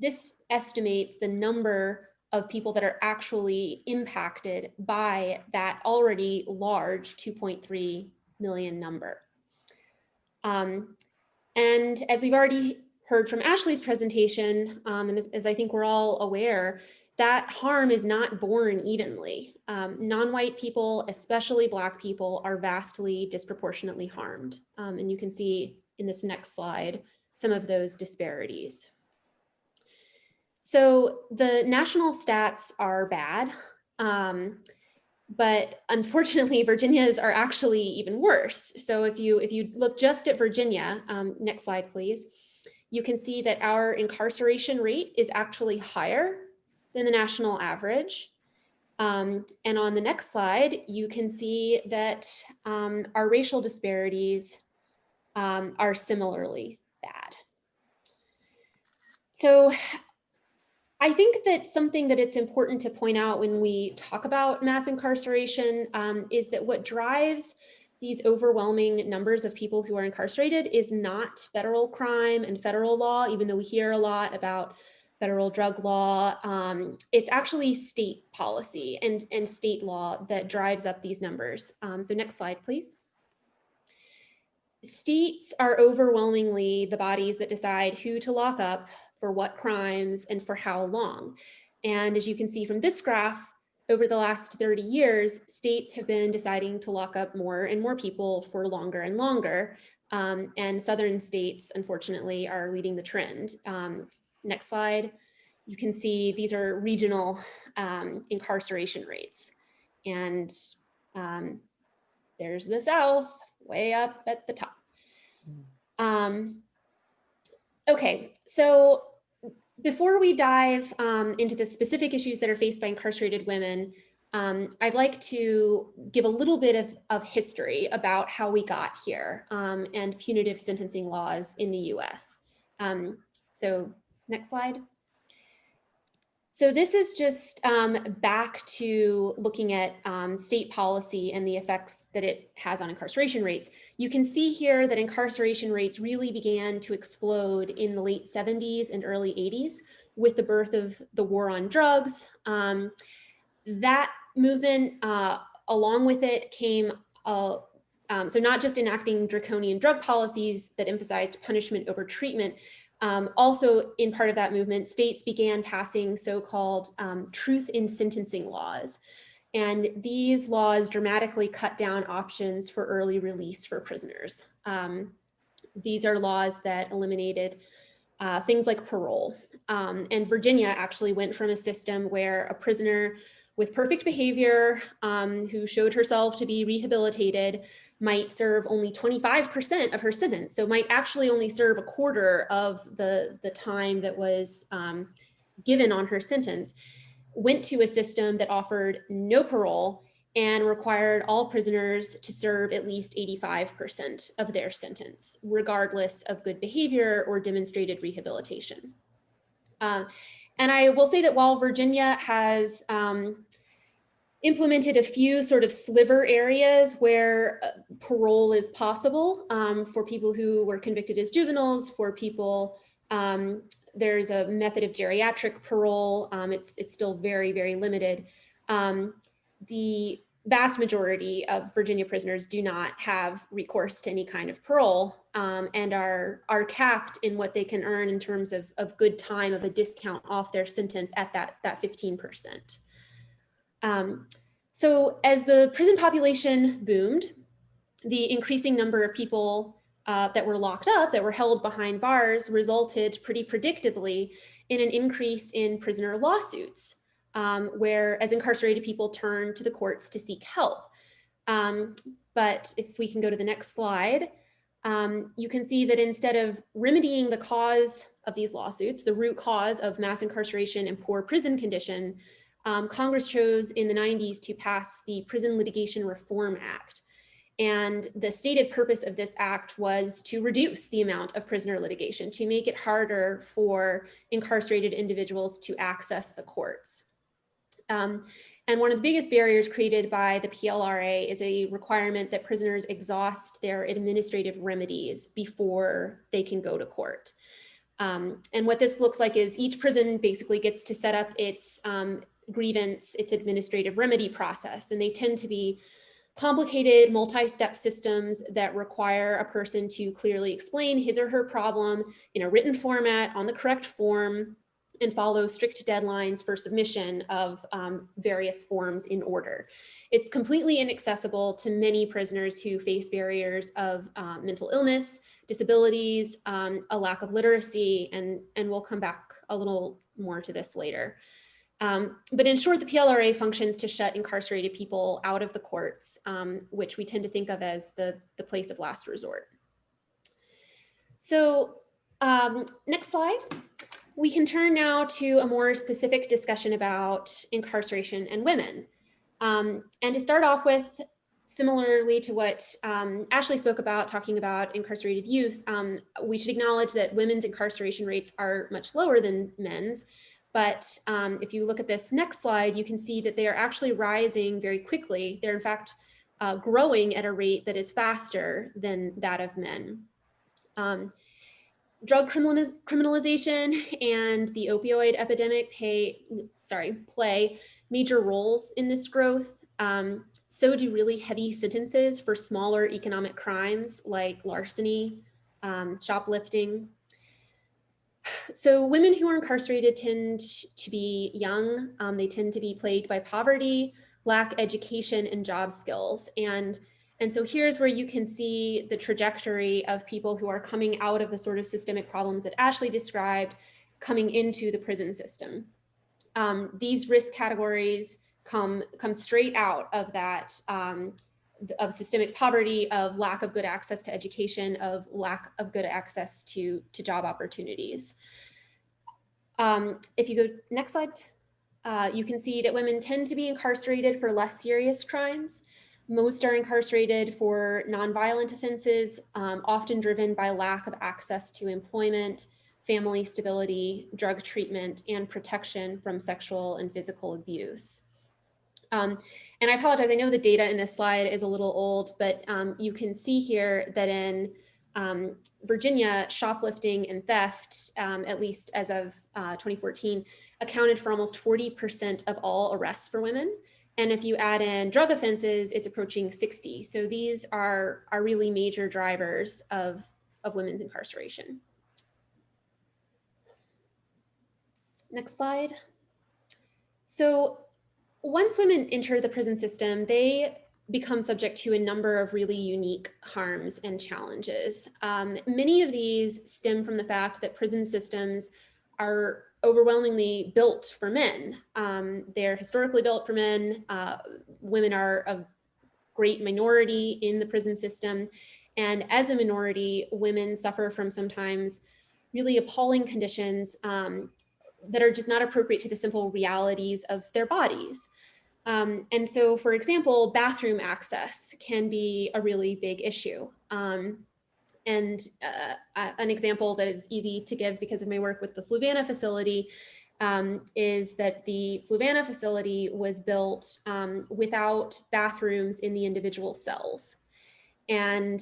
estimates the number of people that are actually impacted by that already large 2.3 million number. And as we've already heard from Ashley's presentation, and as I think we're all aware, that harm is not born evenly. Non-white people, especially Black people, are vastly disproportionately harmed. And you can see in this next slide some of those disparities. So the national stats are bad, but unfortunately Virginia's are actually even worse. So if you look just at Virginia, next slide please, you can see that our incarceration rate is actually higher than the national average. And on the next slide, you can see that our racial disparities are similarly bad. So I think that something that it's important to point out when we talk about mass incarceration is that what drives these overwhelming numbers of people who are incarcerated is not federal crime and federal law, even though we hear a lot about federal drug law. It's actually state policy and state law that drives up these numbers. So next slide, please. States are overwhelmingly the bodies that decide who to lock up, for what crimes, and for how long. And as you can see from this graph, over the last 30 years, states have been deciding to lock up more and more people for longer and longer. And southern states, unfortunately, are leading the trend. Next slide. You can see these are regional incarceration rates. And there's the South way up at the top. Okay, so before we dive into the specific issues that are faced by incarcerated women, I'd like to give a little bit of history about how we got here and punitive sentencing laws in the US. So next slide. So this is just back to looking at state policy and the effects that it has on incarceration rates. You can see here that incarceration rates really began to explode in the late 70s and early 80s with the birth of the war on drugs. That movement, along with it came, so not just enacting draconian drug policies that emphasized punishment over treatment, Also, in part of that movement, states began passing so-called truth in sentencing laws. And these laws dramatically cut down options for early release for prisoners. These are laws that eliminated things like parole. And Virginia actually went from a system where a prisoner with perfect behavior who showed herself to be rehabilitated might serve only 25% of her sentence. So might actually only serve a quarter of the time that was given on her sentence, went to a system that offered no parole and required all prisoners to serve at least 85% of their sentence, regardless of good behavior or demonstrated rehabilitation. And I will say that while Virginia has implemented a few sort of sliver areas where parole is possible for people who were convicted as juveniles, for people, there's a method of geriatric parole. It's still very, very limited. The vast majority of Virginia prisoners do not have recourse to any kind of parole and are capped in what they can earn in terms of good time, of a discount off their sentence at that 15%. So as the prison population boomed, the increasing number of people that were locked up, that were held behind bars, resulted pretty predictably in an increase in prisoner lawsuits, where as incarcerated people turn to the courts to seek help. But if we can go to the next slide, you can see that instead of remedying the cause of these lawsuits, the root cause of mass incarceration and poor prison condition, Congress chose in the 90s to pass the Prison Litigation Reform Act. And the stated purpose of this act was to reduce the amount of prisoner litigation, to make it harder for incarcerated individuals to access the courts. And one of the biggest barriers created by the PLRA is a requirement that prisoners exhaust their administrative remedies before they can go to court. And what this looks like is each prison basically gets to set up its grievance, its administrative remedy process, and they tend to be complicated multi-step systems that require a person to clearly explain his or her problem in a written format on the correct form and follow strict deadlines for submission of various forms in order. It's completely inaccessible to many prisoners who face barriers of mental illness, disabilities, a lack of literacy, and we'll come back a little more to this later. But in short, the PLRA functions to shut incarcerated people out of the courts, which we tend to think of as the place of last resort. So next slide. We can turn now to a more specific discussion about incarceration and women. And to start off with, similarly to what Ashley spoke about, talking about incarcerated youth, we should acknowledge that women's incarceration rates are much lower than men's. But if you look at this next slide, you can see that they are actually rising very quickly. They're in fact growing at a rate that is faster than that of men. Drug criminalization and the opioid epidemic play major roles in this growth. So do really heavy sentences for smaller economic crimes like larceny, shoplifting. So women who are incarcerated tend to be young. They tend to be plagued by poverty, lack education and job skills. And so here's where you can see the trajectory of people who are coming out of the sort of systemic problems that Ashley described, coming into the prison system. These risk categories come straight out of that, of systemic poverty, of lack of good access to education, of lack of good access to job opportunities. If you go next slide, you can see that women tend to be incarcerated for less serious crimes. Most are incarcerated for nonviolent offenses, often driven by lack of access to employment, family stability, drug treatment, and protection from sexual and physical abuse. And I apologize, I know the data in this slide is a little old, but you can see here that in Virginia, shoplifting and theft, at least as of 2014, accounted for almost 40% of all arrests for women. And if you add in drug offenses, it's approaching 60. So these are really major drivers of women's incarceration. Next slide. So once women enter the prison system, they become subject to a number of really unique harms and challenges. Many of these stem from the fact that prison systems are overwhelmingly built for men. They're historically built for men. Women are a great minority in the prison system. And as a minority, women suffer from sometimes really appalling conditions that are just not appropriate to the simple realities of their bodies. And so, for example, bathroom access can be a really big issue. And an example that is easy to give because of my work with the Fluvanna facility is that the Fluvanna facility was built without bathrooms in the individual cells. And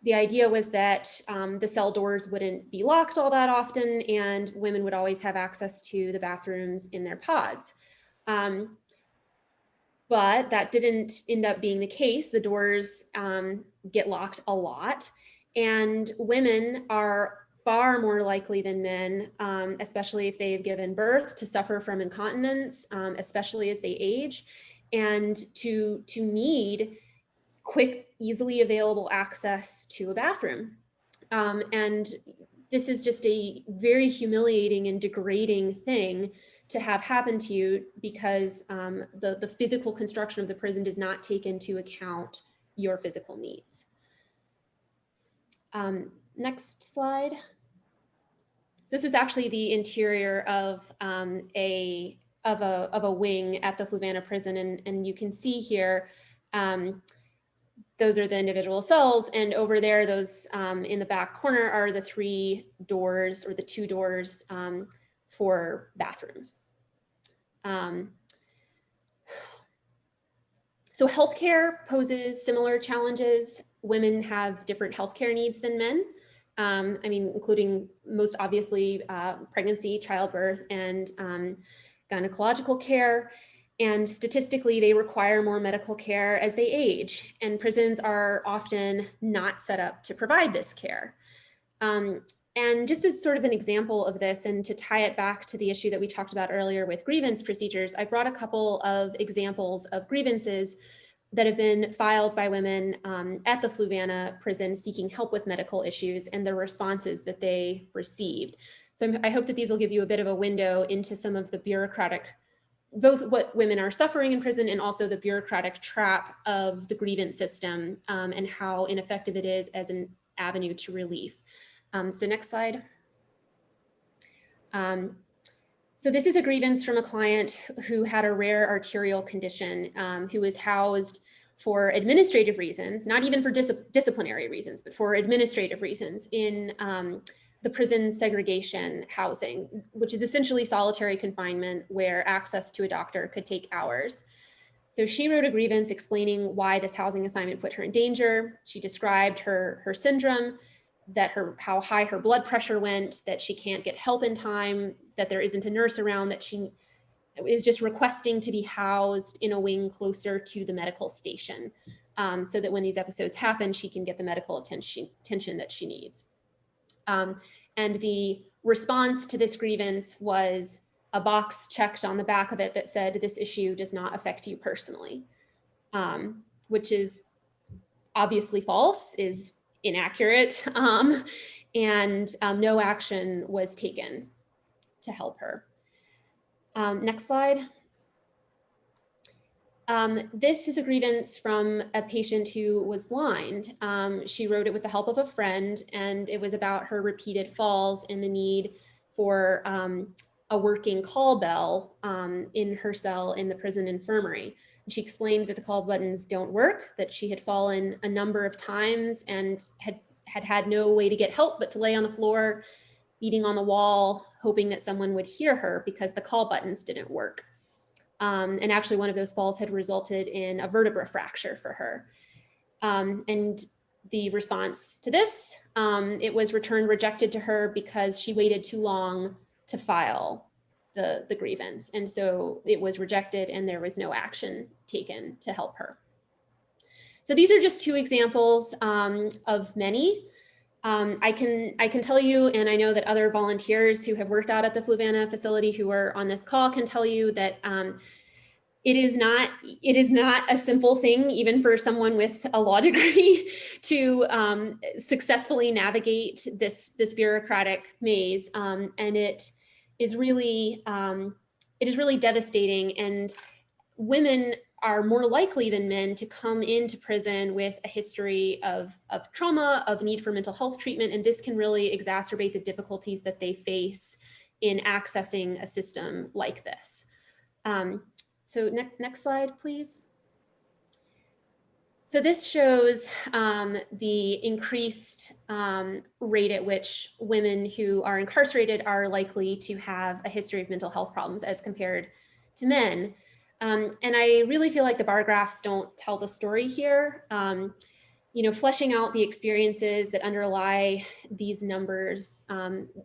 the idea was that the cell doors wouldn't be locked all that often, and women would always have access to the bathrooms in their pods. But that didn't end up being the case. The doors get locked a lot, and women are far more likely than men, especially if they've given birth, to suffer from incontinence, especially as they age, and to need quick, easily available access to a bathroom. And this is just a very humiliating and degrading thing to have happen to you because the physical construction of the prison does not take into account your physical needs. Next slide. So this is actually the interior of a wing at the Fluvanna prison, and you can see here those are the individual cells, and over there, those in the back corner are the 3 doors or the 2 doors for bathrooms. So healthcare poses similar challenges. Women have different healthcare needs than men. I mean, including most obviously pregnancy, childbirth, and gynecological care. And statistically, they require more medical care as they age, and prisons are often not set up to provide this care. And just as sort of an example of this, and to tie it back to the issue that we talked about earlier with grievance procedures, I brought a couple of examples of grievances that have been filed by women at the Fluvanna prison seeking help with medical issues and the responses that they received. So I hope that these will give you a bit of a window into some of the bureaucratic, both what women are suffering in prison and also the bureaucratic trap of the grievance system and how ineffective it is as an avenue to relief. So next slide. So this is a grievance from a client who had a rare arterial condition, who was housed for administrative reasons, not even for disciplinary reasons, but for administrative reasons in the prison segregation housing, which is essentially solitary confinement where access to a doctor could take hours. So she wrote a grievance explaining why this housing assignment put her in danger. She described her syndrome, that how high her blood pressure went, that she can't get help in time, that there isn't a nurse around, that she is just requesting to be housed in a wing closer to the medical station so that when these episodes happen, she can get the medical attention that she needs. And the response to this grievance was a box checked on the back of it that said, "This issue does not affect you personally," which is obviously false, is inaccurate, and no action was taken to help her. Next slide. This is a grievance from a patient who was blind. She wrote it with the help of a friend, and it was about her repeated falls and the need for a working call bell in her cell in the prison infirmary. She explained that the call buttons don't work, that she had fallen a number of times and had no way to get help but to lay on the floor, beating on the wall, hoping that someone would hear her because the call buttons didn't work. And actually one of those falls had resulted in a vertebra fracture for her. And the response to this, it was returned rejected to her because she waited too long to file the grievance. And so it was rejected and there was no action taken to help her. So these are just 2 examples of many. I can tell you, and I know that other volunteers who have worked out at the Fluvanna facility who are on this call can tell you that it is not a simple thing, even for someone with a law degree, to successfully navigate this bureaucratic maze, and it is really devastating. And women are more likely than men to come into prison with a history of trauma, of need for mental health treatment, and this can really exacerbate the difficulties that they face in accessing a system like this. So next slide, please. So this shows the increased rate at which women who are incarcerated are likely to have a history of mental health problems as compared to men. And I really feel like the bar graphs don't tell the story here. Fleshing out the experiences that underlie these numbers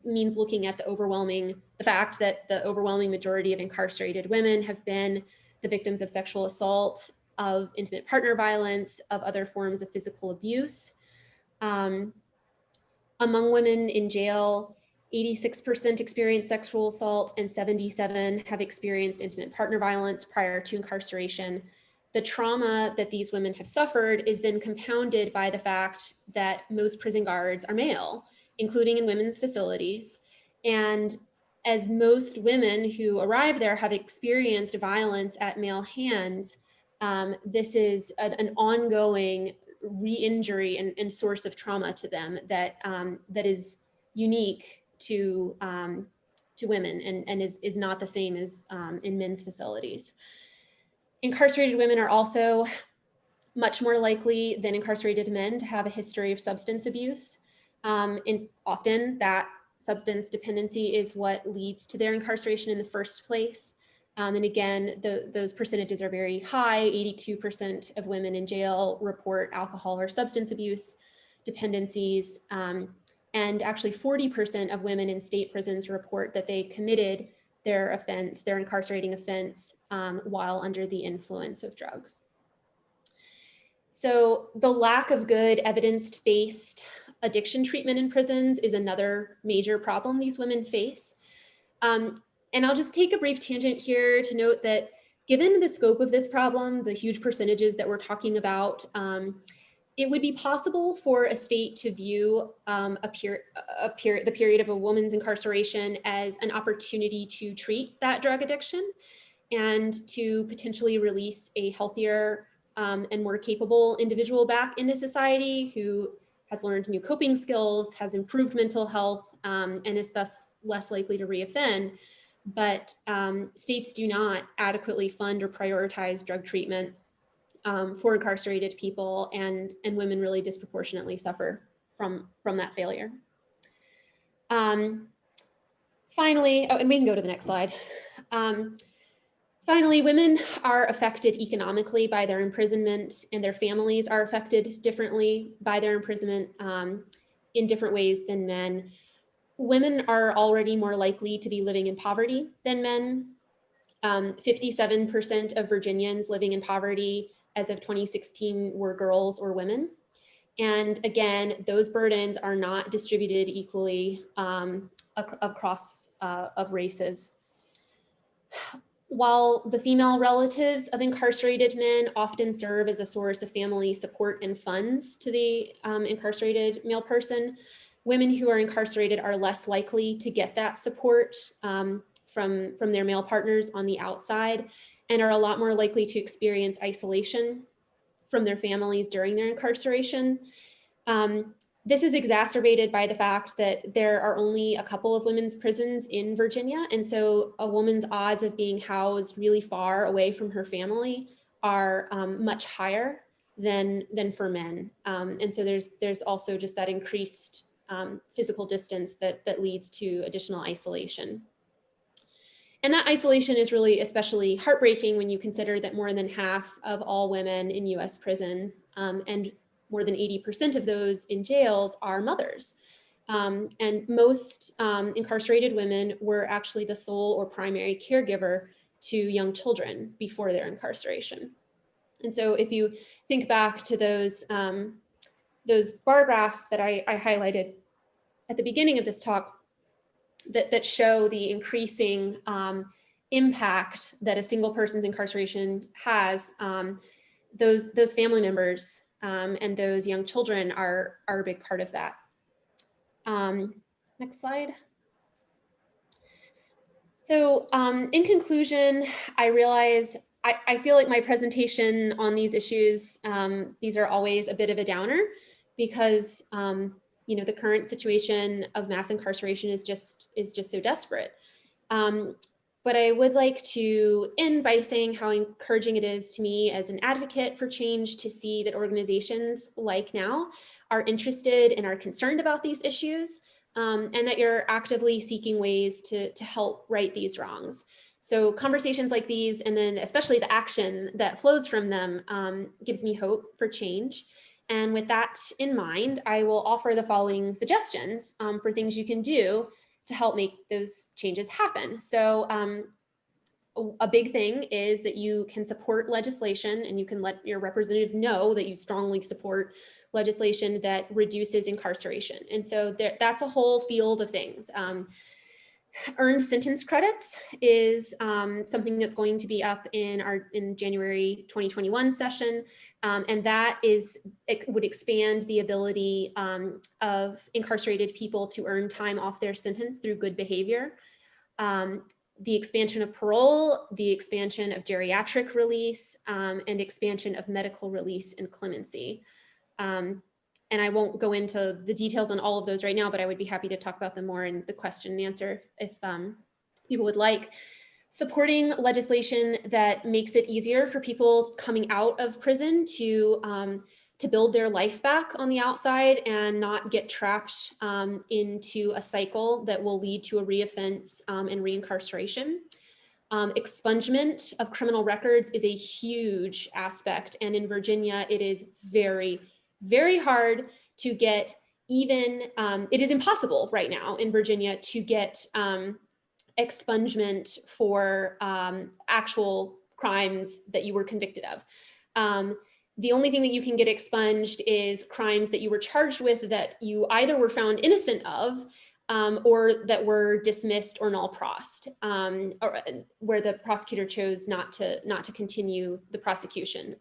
means looking at the fact that the overwhelming majority of incarcerated women have been the victims of sexual assault, of intimate partner violence, of other forms of physical abuse. Among women in jail, 86% experienced sexual assault and 77% have experienced intimate partner violence prior to incarceration. The trauma that these women have suffered is then compounded by the fact that most prison guards are male, including in women's facilities. And as most women who arrive there have experienced violence at male hands, this is an ongoing re-injury and source of trauma to them that is unique to women and is not the same as in men's facilities. Incarcerated women are also much more likely than incarcerated men to have a history of substance abuse. And often that substance dependency is what leads to their incarceration in the first place. And again, those percentages are very high. 82% of women in jail report alcohol or substance abuse dependencies. And actually 40% of women in state prisons report that they committed their incarcerating offense while under the influence of drugs. So the lack of good evidence-based addiction treatment in prisons is another major problem these women face. And I'll just take a brief tangent here to note that given the scope of this problem, the huge percentages that we're talking about, it would be possible for a state to view the period of a woman's incarceration as an opportunity to treat that drug addiction and to potentially release a healthier and more capable individual back into society who has learned new coping skills, has improved mental health, and is thus less likely to reoffend. But states do not adequately fund or prioritize drug treatment for incarcerated people, and women really disproportionately suffer from that failure. Finally, and we can go to the next slide. Finally, women are affected economically by their imprisonment, and their families are affected differently by their imprisonment in different ways than men. Women are already more likely to be living in poverty than men. 57% of Virginians living in poverty as of 2016 were girls or women. And again, those burdens are not distributed equally across of races. While the female relatives of incarcerated men often serve as a source of family support and funds to the incarcerated male person, women who are incarcerated are less likely to get that support from their male partners on the outside, and are a lot more likely to experience isolation from their families during their incarceration. This is exacerbated by the fact that there are only a couple of women's prisons in Virginia, and so a woman's odds of being housed really far away from her family are much higher than for men. And so there's also just that increased physical distance that leads to additional isolation. And that isolation is really especially heartbreaking when you consider that more than half of all women in US prisons and more than 80% of those in jails are mothers. And most incarcerated women were actually the sole or primary caregiver to young children before their incarceration. And so if you think back to those those bar graphs that I highlighted at the beginning of this talk that show the increasing impact that a single person's incarceration has, those family members and those young children are a big part of that. Next slide. So in conclusion, I realize I feel like my presentation on these issues, these are always a bit of a downer because you know, the current situation of mass incarceration is just so desperate. But I would like to end by saying how encouraging it is to me as an advocate for change to see that organizations like NOW are interested and are concerned about these issues, and that you're actively seeking ways to help right these wrongs. So conversations like these, and then especially the action that flows from them, gives me hope for change. And with that in mind, I will offer the following suggestions for things you can do to help make those changes happen. So a big thing is that you can support legislation, and you can let your representatives know that you strongly support legislation that reduces incarceration. And so that's a whole field of things. Earned sentence credits is something that's going to be up in January 2021 session, and that would expand the ability of incarcerated people to earn time off their sentence through good behavior. The expansion of parole, the expansion of geriatric release, and expansion of medical release and clemency. And I won't go into the details on all of those right now, but I would be happy to talk about them more in the question and answer if people would like. Supporting legislation that makes it easier for people coming out of prison to build their life back on the outside and not get trapped into a cycle that will lead to a reoffense and reincarceration. Expungement of criminal records is a huge aspect, and in Virginia, it is very, very hard to get even, it is impossible right now in Virginia to get expungement for actual crimes that you were convicted of. The only thing that you can get expunged is crimes that you were charged with that you either were found innocent of or that were dismissed or null-prossed, or where the prosecutor chose not to continue the prosecution.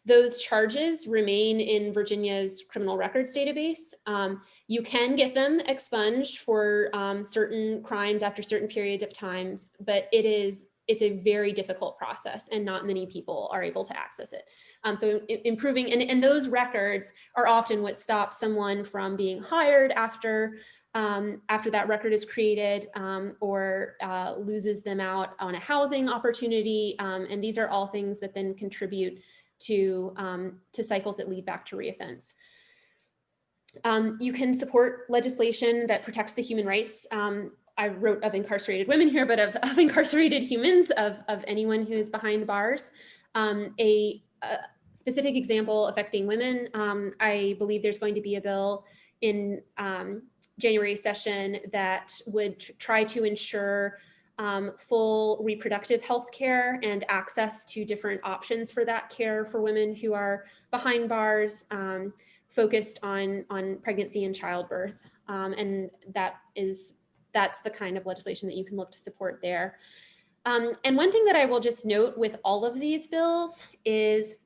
Those charges remain in Virginia's criminal records database. You can get them expunged for certain crimes after certain periods of times, but it's a very difficult process, and not many people are able to access it. So improving, and those records are often what stops someone from being hired after that record is created, or loses them out on a housing opportunity. And these are all things that then contribute to cycles that lead back to reoffense. You can support legislation that protects the human rights. I wrote of incarcerated women here, but of incarcerated humans, of anyone who is behind bars. A specific example affecting women, I believe there's going to be a bill in January session that would try to ensure full reproductive health care and access to different options for that care for women who are behind bars, focused on pregnancy and childbirth. And that's the kind of legislation that you can look to support there. And one thing that I will just note with all of these bills is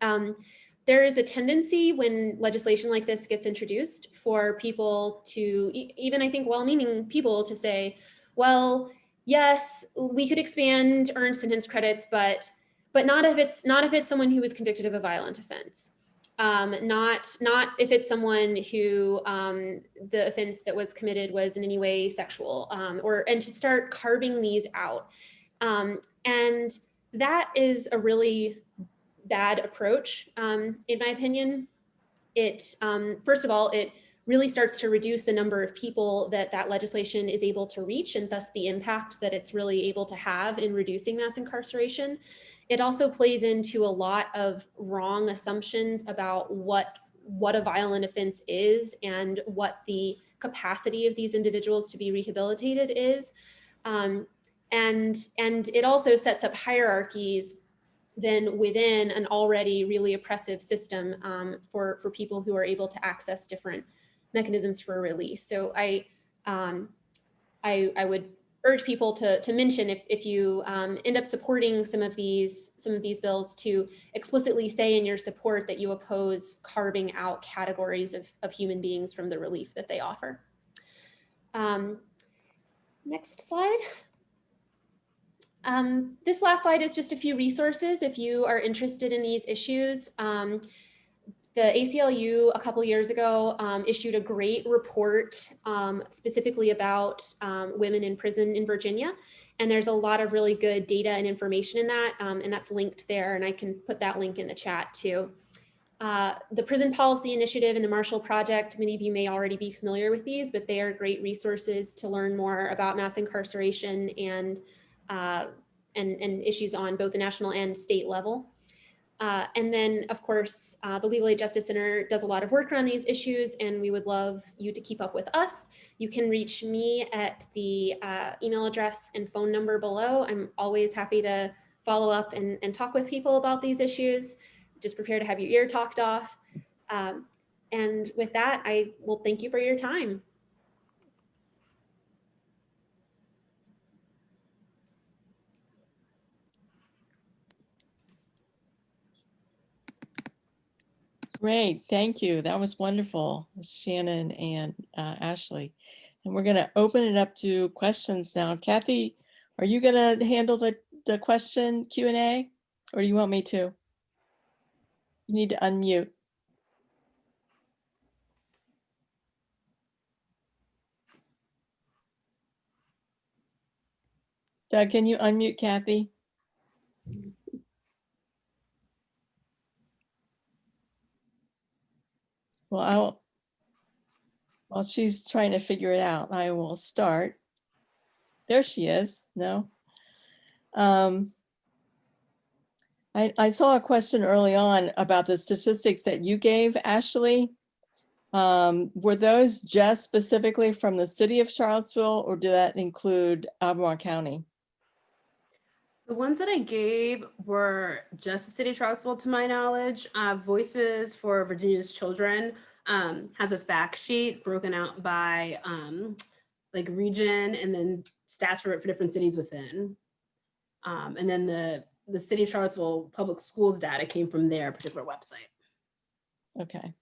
there is a tendency when legislation like this gets introduced for people to, even I think well-meaning people, to say, well, yes, we could expand earned sentence credits, but not if it's someone who was convicted of a violent offense. Not if it's someone who the offense that was committed was in any way sexual, and to start carving these out. And that is a really bad approach, in my opinion. It, first of all, it really starts to reduce the number of people that legislation is able to reach, and thus the impact that it's really able to have in reducing mass incarceration. It also plays into a lot of wrong assumptions about what a violent offense is and what the capacity of these individuals to be rehabilitated is. And it also sets up hierarchies than within an already really oppressive system for people who are able to access different mechanisms for release. So I would urge people to mention if you end up supporting some of these bills, to explicitly say in your support that you oppose carving out categories of human beings from the relief that they offer. Next slide. This last slide is just a few resources if you are interested in these issues. The ACLU a couple years ago issued a great report specifically about women in prison in Virginia. And there's a lot of really good data and information in that, and that's linked there, and I can put that link in the chat too. The Prison Policy Initiative and the Marshall Project, many of you may already be familiar with these, but they are great resources to learn more about mass incarceration and issues on both the national and state level. And then, of course, the Legal Aid Justice Center does a lot of work around these issues, and we would love you to keep up with us. You can reach me at the email address and phone number below. I'm always happy to follow up and talk with people about these issues. Just prepare to have your ear talked off. And with that, I will thank you for your time. Great, thank you. That was wonderful, Shannon and Ashley. And we're gonna open it up to questions now. Kathy, are you gonna handle the question Q&A, or do you want me to? You need to unmute. Doug, can you unmute Kathy? Well, while she's trying to figure it out, I will start. There she is. No. I saw a question early on about the statistics that you gave, Ashley. Were those just specifically from the city of Charlottesville, or did that include Albemarle County? The ones that I gave were just the city of Charlottesville, to my knowledge. Voices for Virginia's Children has a fact sheet broken out by like region, and then stats for different cities within. And then the city of Charlottesville public schools data came from their particular website. Okay.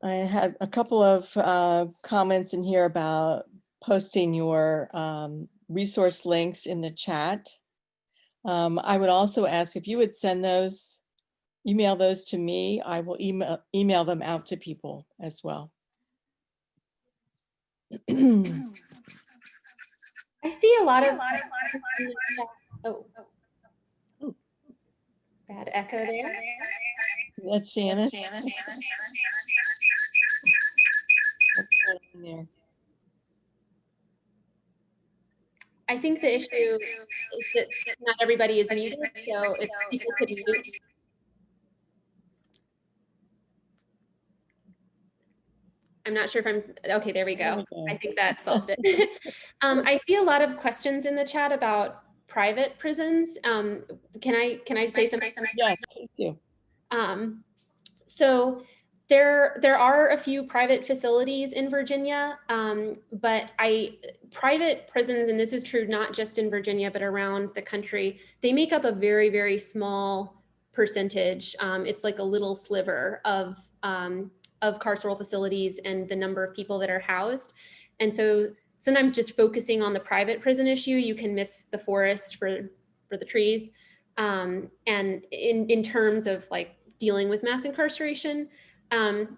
I had a couple of comments in here about posting your resource links in the chat. I would also ask if you would send those, email those to me. I will email them out to people as well. I see a lot of oh, bad echo there. That's Shannon. I think the issue is that not everybody is muted, so if people could mute. I'm not sure if I'm, okay, there we go. I think that solved it. I see a lot of questions in the chat about private prisons. Can I say something? Yes, thank you. So there are a few private facilities in Virginia, but private prisons, and this is true not just in Virginia, but around the country, they make up a very, very small percentage. It's like a little sliver of carceral facilities and the number of people that are housed. And so sometimes just focusing on the private prison issue, you can miss the forest for the trees. And in terms of like dealing with mass incarceration. And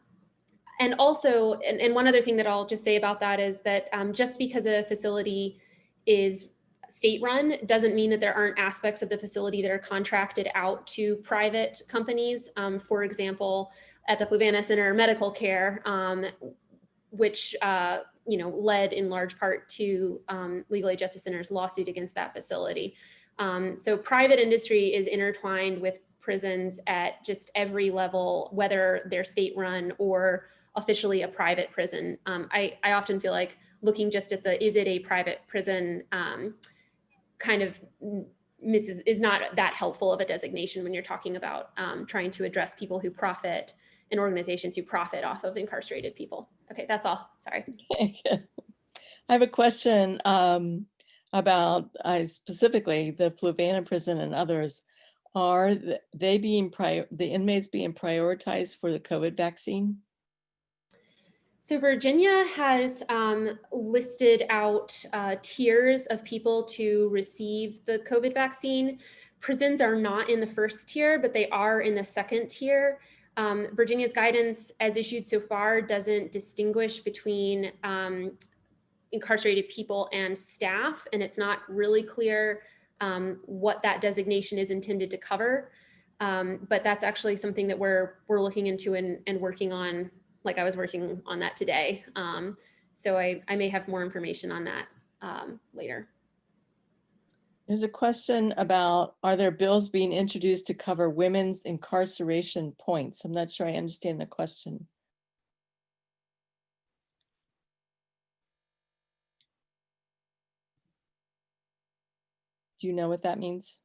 also, and one other thing that I'll just say about that is that just because a facility is state-run doesn't mean that there aren't aspects of the facility that are contracted out to private companies. For example, at the Fluvanna Center Medical Care, which led in large part to Legal Aid Justice Center's lawsuit against that facility. So private industry is intertwined with prisons at just every level, whether they're state-run or officially a private prison. I often feel like looking just at the, is it a private prison, kind of is not that helpful of a designation when you're talking about trying to address people who profit and organizations who profit off of incarcerated people. Okay, that's all. Sorry. I have a question about specifically the Fluvanna prison and others. Are they being the inmates being prioritized for the COVID vaccine? So Virginia has listed out tiers of people to receive the COVID vaccine. Prisons are not in the first tier, but they are in the second tier. Virginia's guidance as issued so far doesn't distinguish between incarcerated people and staff, and it's not really clear what that designation is intended to cover. But that's actually something that we're looking into and working on. Like I was working on that today. So I may have more information on that later. There's a question about, are there bills being introduced to cover women's incarceration points? I'm not sure I understand the question. Do you know what that means?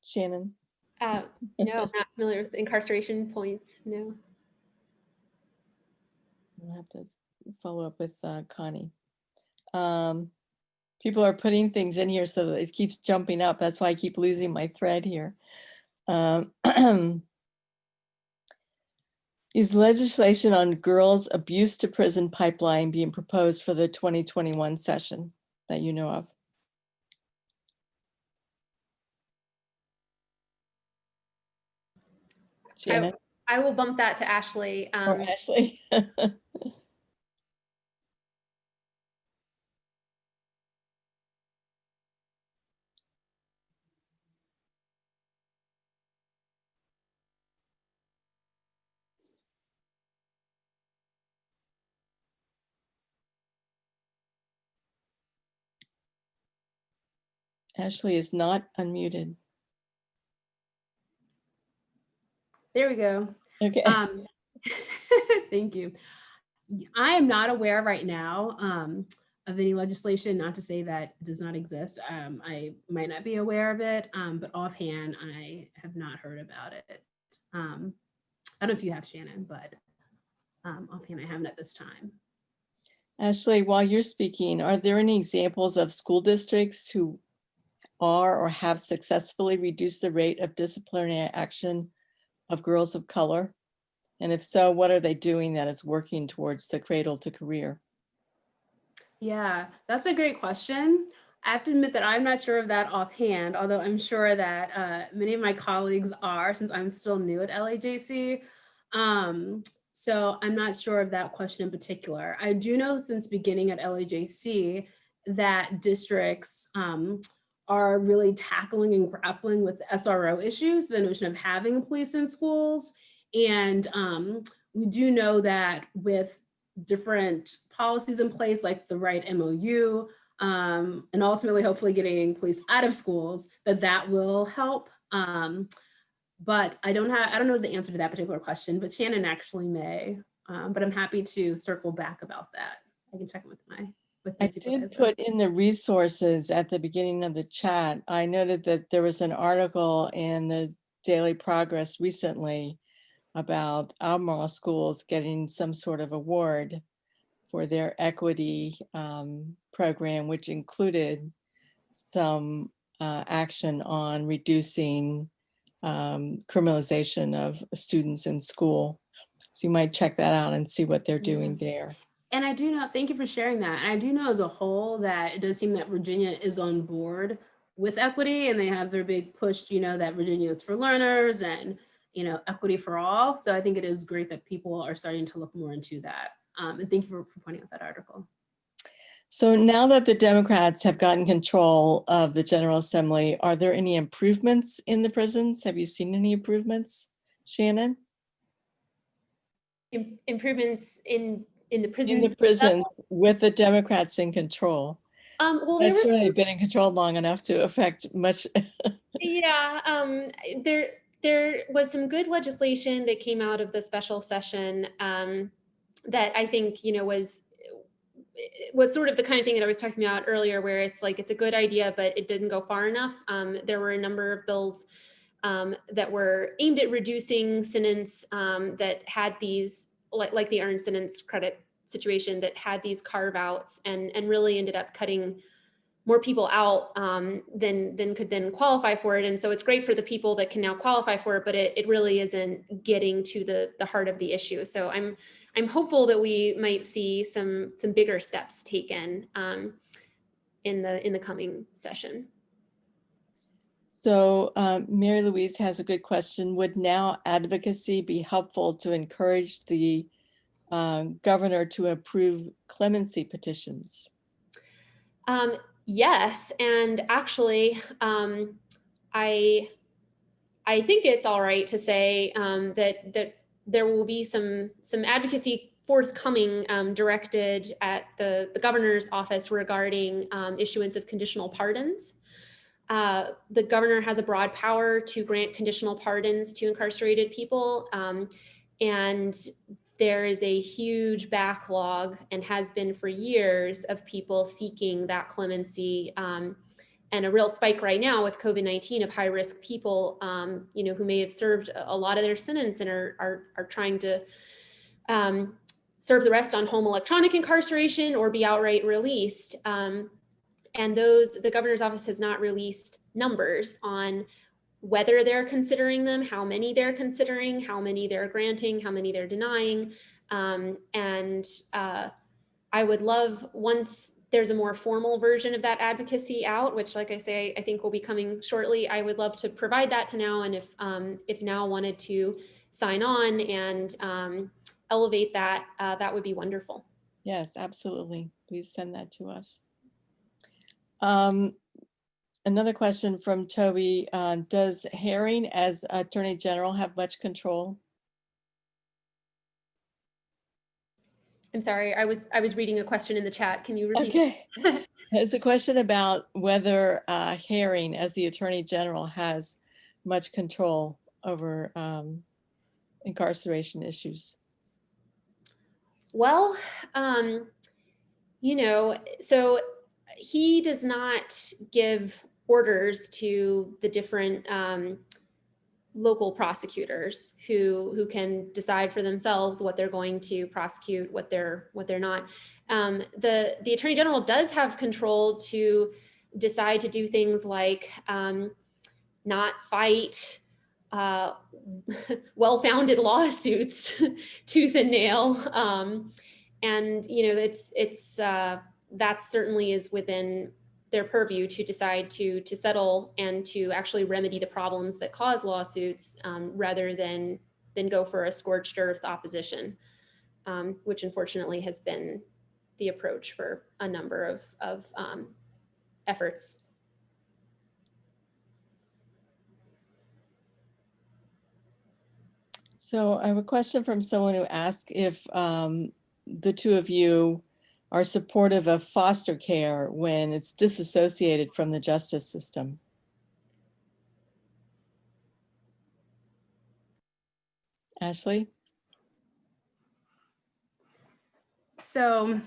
Shannon? No, I'm not familiar with incarceration points, no. I'll have to follow up with Connie. People are putting things in here so that it keeps jumping up. That's why I keep losing my thread here. Is legislation on girls' abuse to prison pipeline being proposed for the 2021 session that you know of? Shannon? I will bump that to Ashley. Or Ashley? Ashley is not unmuted. There we go. Okay. Thank you. I am not aware right now of any legislation, not to say that it does not exist. I might not be aware of it, but offhand, I have not heard about it. I don't know if you have, Shannon, but offhand, I haven't at this time. Ashley, while you're speaking, are there any examples of school districts who are or have successfully reduced the rate of disciplinary action of girls of color? And if so, what are they doing that is working towards the cradle to career? Yeah, that's a great question. I have to admit that I'm not sure of that offhand, although I'm sure that many of my colleagues are, since I'm still new at LAJC. So I'm not sure of that question in particular. I do know since beginning at LAJC that districts are really tackling and grappling with the SRO issues, the notion of having police in schools. And we do know that with different policies in place, like the right MOU, and ultimately hopefully getting police out of schools, that will help. But I don't know the answer to that particular question, but Shannon actually may, but I'm happy to circle back about that. I can check with I did put in the resources at the beginning of the chat. I noted that there was an article in the Daily Progress recently about Albemarle schools getting some sort of award for their equity program, which included some action on reducing criminalization of students in school. So you might check that out and see what they're doing there. And I do know, thank you for sharing that. And I do know as a whole that it does seem that Virginia is on board with equity, and they have their big push, that Virginia is for learners and, equity for all. So I think it is great that people are starting to look more into that. And thank you for pointing out that article. So now that the Democrats have gotten control of the General Assembly, are there any improvements in the prisons? Have you seen any improvements, Shannon? Improvements in the prisons? In the prisons with the Democrats in control. Well, I'm sure they've been in control long enough to affect much. Yeah, there was some good legislation that came out of the special session that I think, was sort of the kind of thing that I was talking about earlier, where it's like, it's a good idea, but it didn't go far enough. There were a number of bills that were aimed at reducing sentence that had these, like the earned sentence credit situation, that had these carve outs and really ended up cutting more people out than could then qualify for it. And so it's great for the people that can now qualify for it, but it really isn't getting to the heart of the issue. So I'm hopeful that we might see some bigger steps taken in the coming session. So Mary Louise has a good question. Would now advocacy be helpful to encourage the governor to approve clemency petitions? Yes, and actually, I think it's all right to say that there will be some advocacy forthcoming directed at the governor's office regarding issuance of conditional pardons. The governor has a broad power to grant conditional pardons to incarcerated people, and there is a huge backlog, and has been for years, of people seeking that clemency, and a real spike right now with COVID-19 of high-risk people, who may have served a lot of their sentence and are trying to serve the rest on home electronic incarceration or be outright released. And the governor's office has not released numbers on whether they're considering them, how many they're considering, how many they're granting, how many they're denying. I would love, once there's a more formal version of that advocacy out, which, like I say, I think will be coming shortly, I would love to provide that to NOW. And if NOW wanted to sign on and elevate that, that would be wonderful. Yes, absolutely. Please send that to us. Another question from Toby. Does Herring as Attorney General have much control? I'm sorry, I was reading a question in the chat. Can you repeat? Okay. It's a question about whether Herring as the Attorney General has much control over incarceration issues. Well, so he does not give orders to the different local prosecutors who can decide for themselves what they're going to prosecute, what they're not. The Attorney General does have control to decide to do things like not fight well-founded lawsuits tooth and nail, and that certainly is within their purview to decide to settle and to actually remedy the problems that cause lawsuits, rather than go for a scorched earth opposition, which unfortunately has been the approach for a number of efforts. So I have a question from someone who asked if the two of you are supportive of foster care when it's disassociated from the justice system. Ashley? So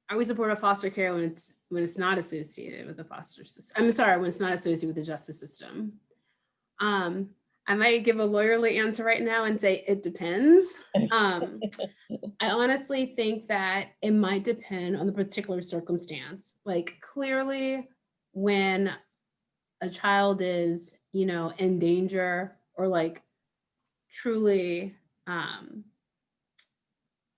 I always support foster care when it's not associated with the foster system. I'm sorry, when it's not associated with the justice system. I might give a lawyerly answer right now and say it depends. I honestly think that it might depend on the particular circumstance. Like, clearly, when a child is, in danger or like truly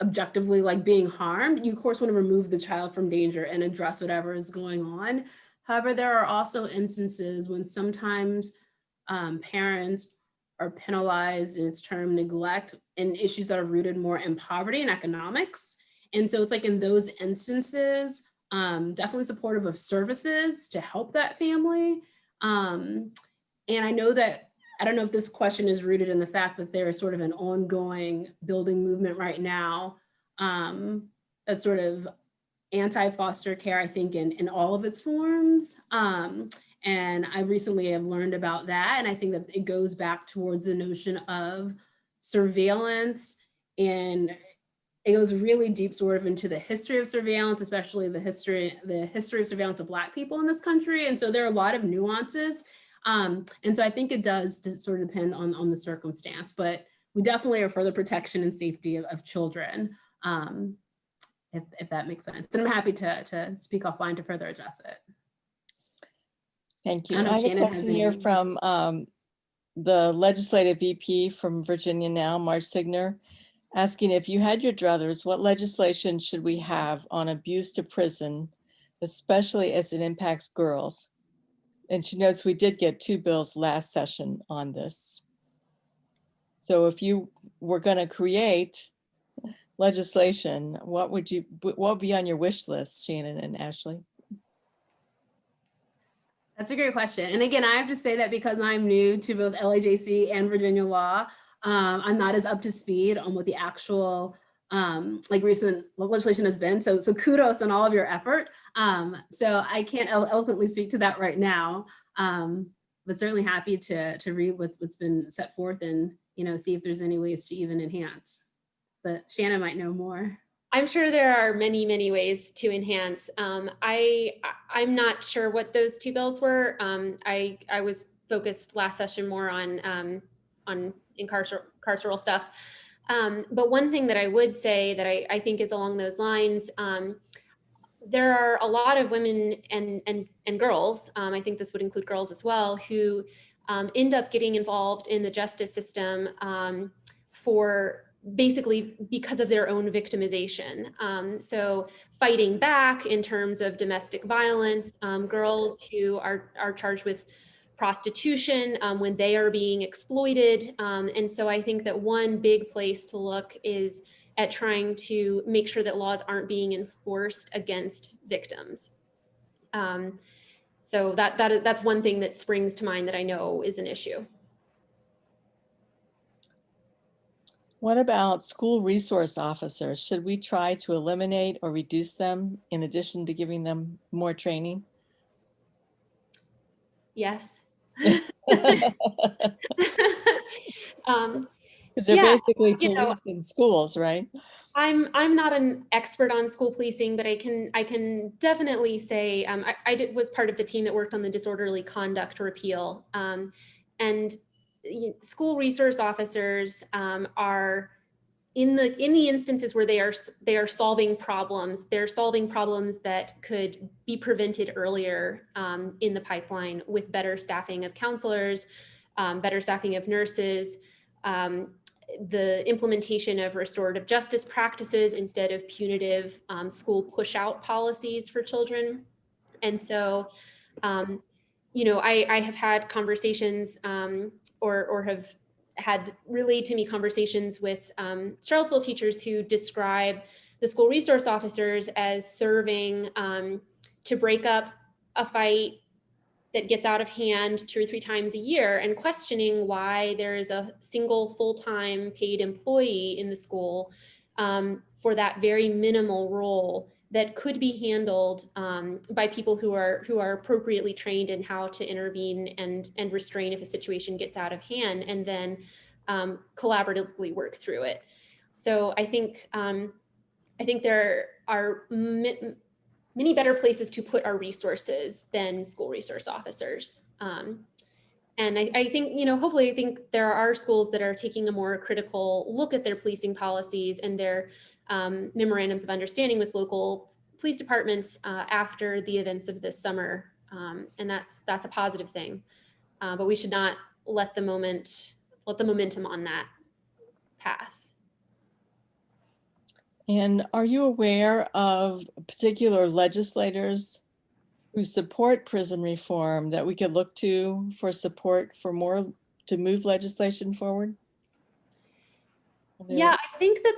objectively like being harmed, you of course want to remove the child from danger and address whatever is going on. However, there are also instances when sometimes parents are penalized in its term neglect and issues that are rooted more in poverty and economics. And so it's like in those instances, definitely supportive of services to help that family. And I know that, I don't know if this question is rooted in the fact that there is sort of an ongoing building movement right now that's sort of anti-foster care, I think, in all of its forms. And And I recently have learned about that. And I think that it goes back towards the notion of surveillance, and it goes really deep sort of into the history of surveillance, especially the history of surveillance of Black people in this country. And so there are a lot of nuances. And so I think it does sort of depend on the circumstance, but we definitely are for the protection and safety of children, if that makes sense. And I'm happy to speak offline to further address it. Thank you. I don't know I if have a Shannon has question here any- from the legislative VP from Virginia now, Marge Signer, asking if you had your druthers, what legislation should we have on abuse to prison, especially as it impacts girls? And she notes we did get 2 bills last session on this. So if you were going to create legislation, what would be on your wish list, Shannon and Ashley? That's a great question. And again, I have to say that because I'm new to both LAJC and Virginia law, I'm not as up to speed on what the actual like recent legislation has been. So kudos on all of your effort. So I can't eloquently speak to that right now, but certainly happy to read what's been set forth and, you know, see if there's any ways to even enhance. But Shannon might know more. I'm sure there are many, many ways to enhance. I'm not sure what those 2 bills were. I was focused last session more on carceral stuff. But one thing that I would say that I think is along those lines, there are a lot of women and girls, I think this would include girls as well, who end up getting involved in the justice system for basically because of their own victimization. So fighting back in terms of domestic violence, girls who are charged with prostitution when they are being exploited. And so I think that one big place to look is at trying to make sure that laws aren't being enforced against victims. So that's one thing that springs to mind that I know is an issue. What about school resource officers? Should we try to eliminate or reduce them in addition to giving them more training? Yes. Because they're Yeah, basically you know, police in schools, right? I'm not an expert on school policing, but I can definitely say was part of the team that worked on the disorderly conduct repeal, and school resource officers are in the instances where they are solving problems. They're solving problems that could be prevented earlier in the pipeline with better staffing of counselors, better staffing of nurses. The implementation of restorative justice practices instead of punitive school push-out policies for children. And so, I have had conversations or have had relayed to me conversations with Charlottesville teachers who describe the school resource officers as serving to break up a fight that gets out of hand 2 or 3 times a year, and questioning why there is a single full-time paid employee in the school for that very minimal role that could be handled by people who are appropriately trained in how to intervene and restrain if a situation gets out of hand, and then collaboratively work through it. So I think there are many better places to put our resources than school resource officers. And I think, hopefully, I think there are schools that are taking a more critical look at their policing policies and their memorandums of understanding with local police departments after the events of this summer. And that's a positive thing. But we should not let the momentum on that pass. And are you aware of particular legislators who support prison reform that we could look to for support for more to move legislation forward? Yeah, I think that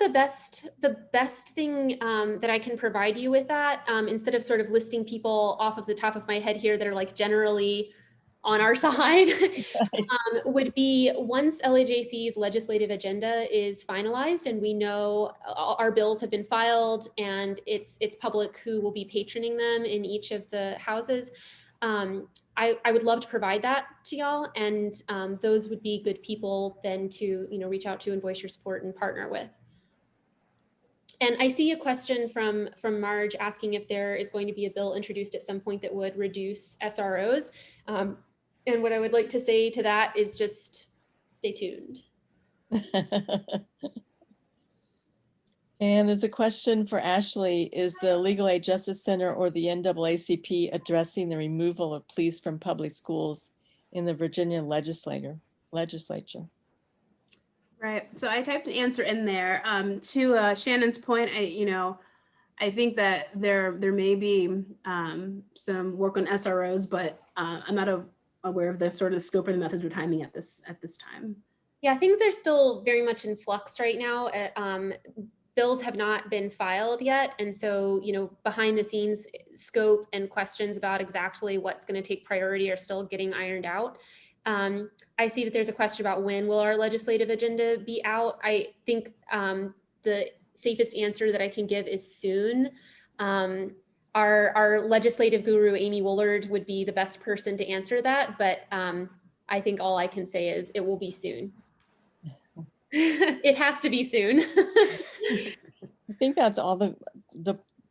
the best thing that I can provide you with that, instead of sort of listing people off of the top of my head here that are like generally on our side, would be once LAJC's legislative agenda is finalized and we know our bills have been filed and it's public who will be patroning them in each of the houses. I would love to provide that to y'all, and those would be good people then to reach out to and voice your support and partner with. And I see a question from Marge asking if there is going to be a bill introduced at some point that would reduce SROs. And what I would like to say to that is just stay tuned. And there's a question for Ashley. Is the Legal Aid Justice Center or the NAACP addressing the removal of police from public schools in the Virginia legislature? Right. So I typed an answer in there. To Shannon's point, I think that there may be some work on SROs, but I'm not aware of the sort of scope or the methods or timing at this time. Yeah, things are still very much in flux right now. Bills have not been filed yet. And so, behind the scenes scope and questions about exactly what's going to take priority are still getting ironed out. I see that there's a question about when will our legislative agenda be out. I think the safest answer that I can give is soon. Our legislative guru, Amy Woolard, would be the best person to answer that. But I think all I can say is it will be soon. It has to be soon. I think that's all the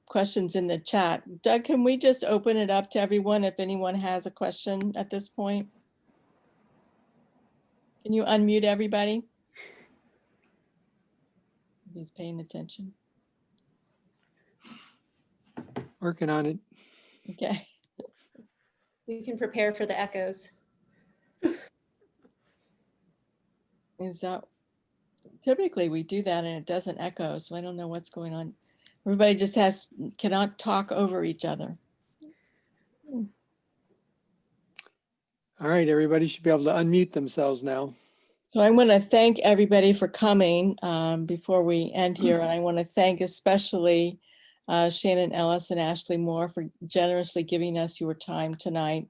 questions in the chat. Doug, can we just open it up to everyone if anyone has a question at this point? Can you unmute everybody? He's paying attention. Working on it. Okay. We can prepare for the echoes. Is that typically we do that and it doesn't echo, so I don't know what's going on. Everybody just cannot talk over each other. All right, everybody should be able to unmute themselves now. So I want to thank everybody for coming before we end here. And I want to thank especially Shannon Ellis and Ashley Moore for generously giving us your time tonight.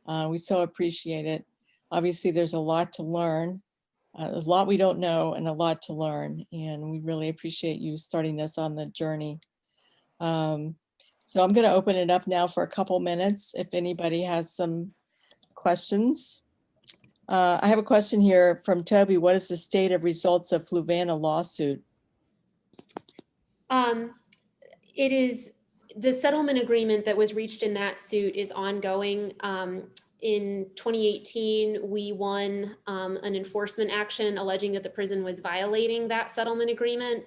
We so appreciate it. Obviously, there's a lot to learn. There's a lot we don't know and a lot to learn. And we really appreciate you starting us on the journey. So I'm going to open it up now for a couple minutes if anybody has some questions. I have a question here from Toby. What is the state of results of Fluvanna lawsuit? It is the settlement agreement that was reached in that suit is ongoing. In 2018, we won an enforcement action alleging that the prison was violating that settlement agreement,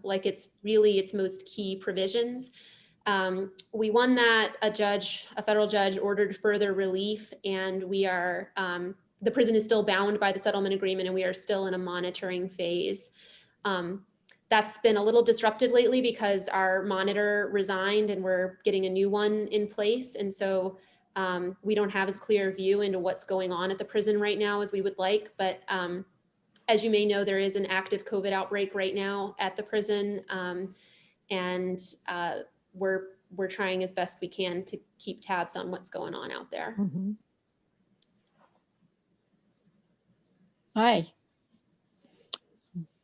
like it's really its most key provisions. We won that. A federal judge ordered further relief, and we are, the prison is still bound by the settlement agreement, and we are still in a monitoring phase. That's been a little disrupted lately because our monitor resigned and we're getting a new one in place. And so we don't have as clear a view into what's going on at the prison right now as we would like. But as you may know, there is an active COVID outbreak right now at the prison. And we're trying as best we can to keep tabs on what's going on out there. Mm-hmm. Hi.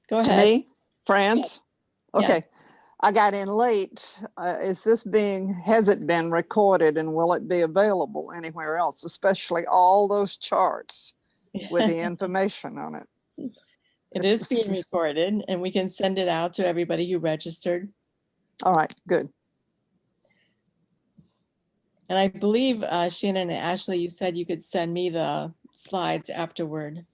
Go ahead. Me, France. Yes. Okay. I got in late. Has it been recorded and will it be available anywhere else, especially all those charts with the information on it? It is being recorded and we can send it out to everybody who registered. All right, good. And I believe Shannon and Ashley, you said you could send me the slides afterward.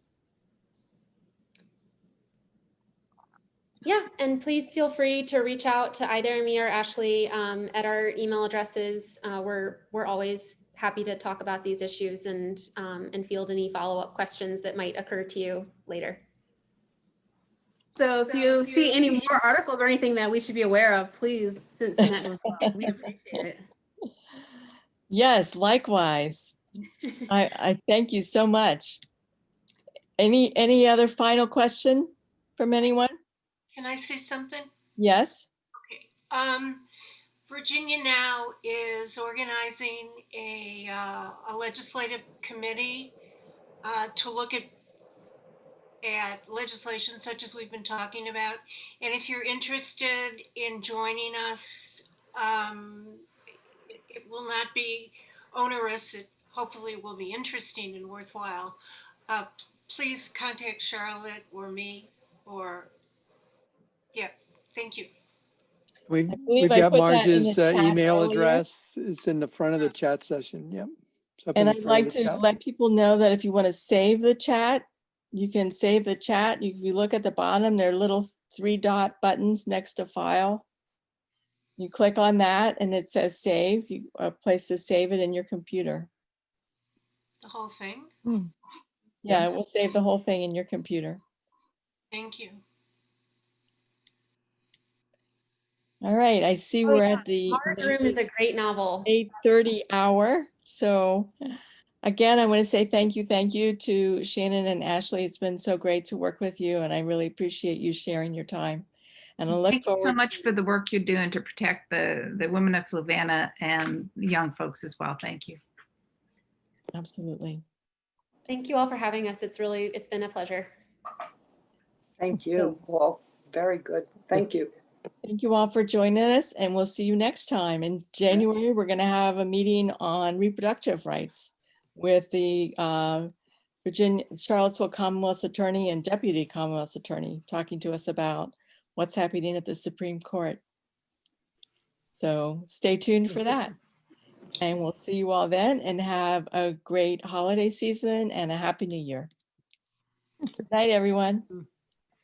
Yeah, and please feel free to reach out to either me or Ashley at our email addresses. We're always happy to talk about these issues and field any follow-up questions that might occur to you later. So if you see any more articles or anything that we should be aware of, please send that to us. We appreciate it. Yes, likewise. I thank you so much. Any other final question from anyone? Can I say something? Yes. Okay. Virginia now is organizing a legislative committee to look at legislation such as we've been talking about. And if you're interested in joining us, it will not be onerous, it hopefully will be interesting and worthwhile, please contact Charlotte or me or, yeah, thank you. believe We've I got put that in the Marge's chat email earlier. address. It's in the front of the chat session. Yep. It's up in And the I'd front of like the to chat. let people know that if you want to save the chat, you can save the chat. If you look at the bottom, there are little 3-dot buttons next to file. You click on that and it says save. You a place to save it in your computer. The whole thing. Yeah, it will save the whole thing in your computer. Thank you. All right, I see Oh, we're yeah. at the Mars Room is a great novel. 8:30 hour. So again, I want to say thank you to Shannon and Ashley. It's been so great to work with you and I really appreciate you sharing your time. And I look Thank you so forward. much for the work you're doing to protect the women of Fluvanna and young folks as well. Thank you. Absolutely. Thank you all for having us. It's been a pleasure. Thank you all. Very good. Thank you. Thank you all for joining us and we'll see you next time. In January, we're going to have a meeting on reproductive rights with the Charlottesville Commonwealth's Attorney and Deputy Commonwealth's Attorney talking to us about what's happening at the Supreme Court. So stay tuned for that. And we'll see you all then and have a great holiday season and a happy new year. Good night, everyone.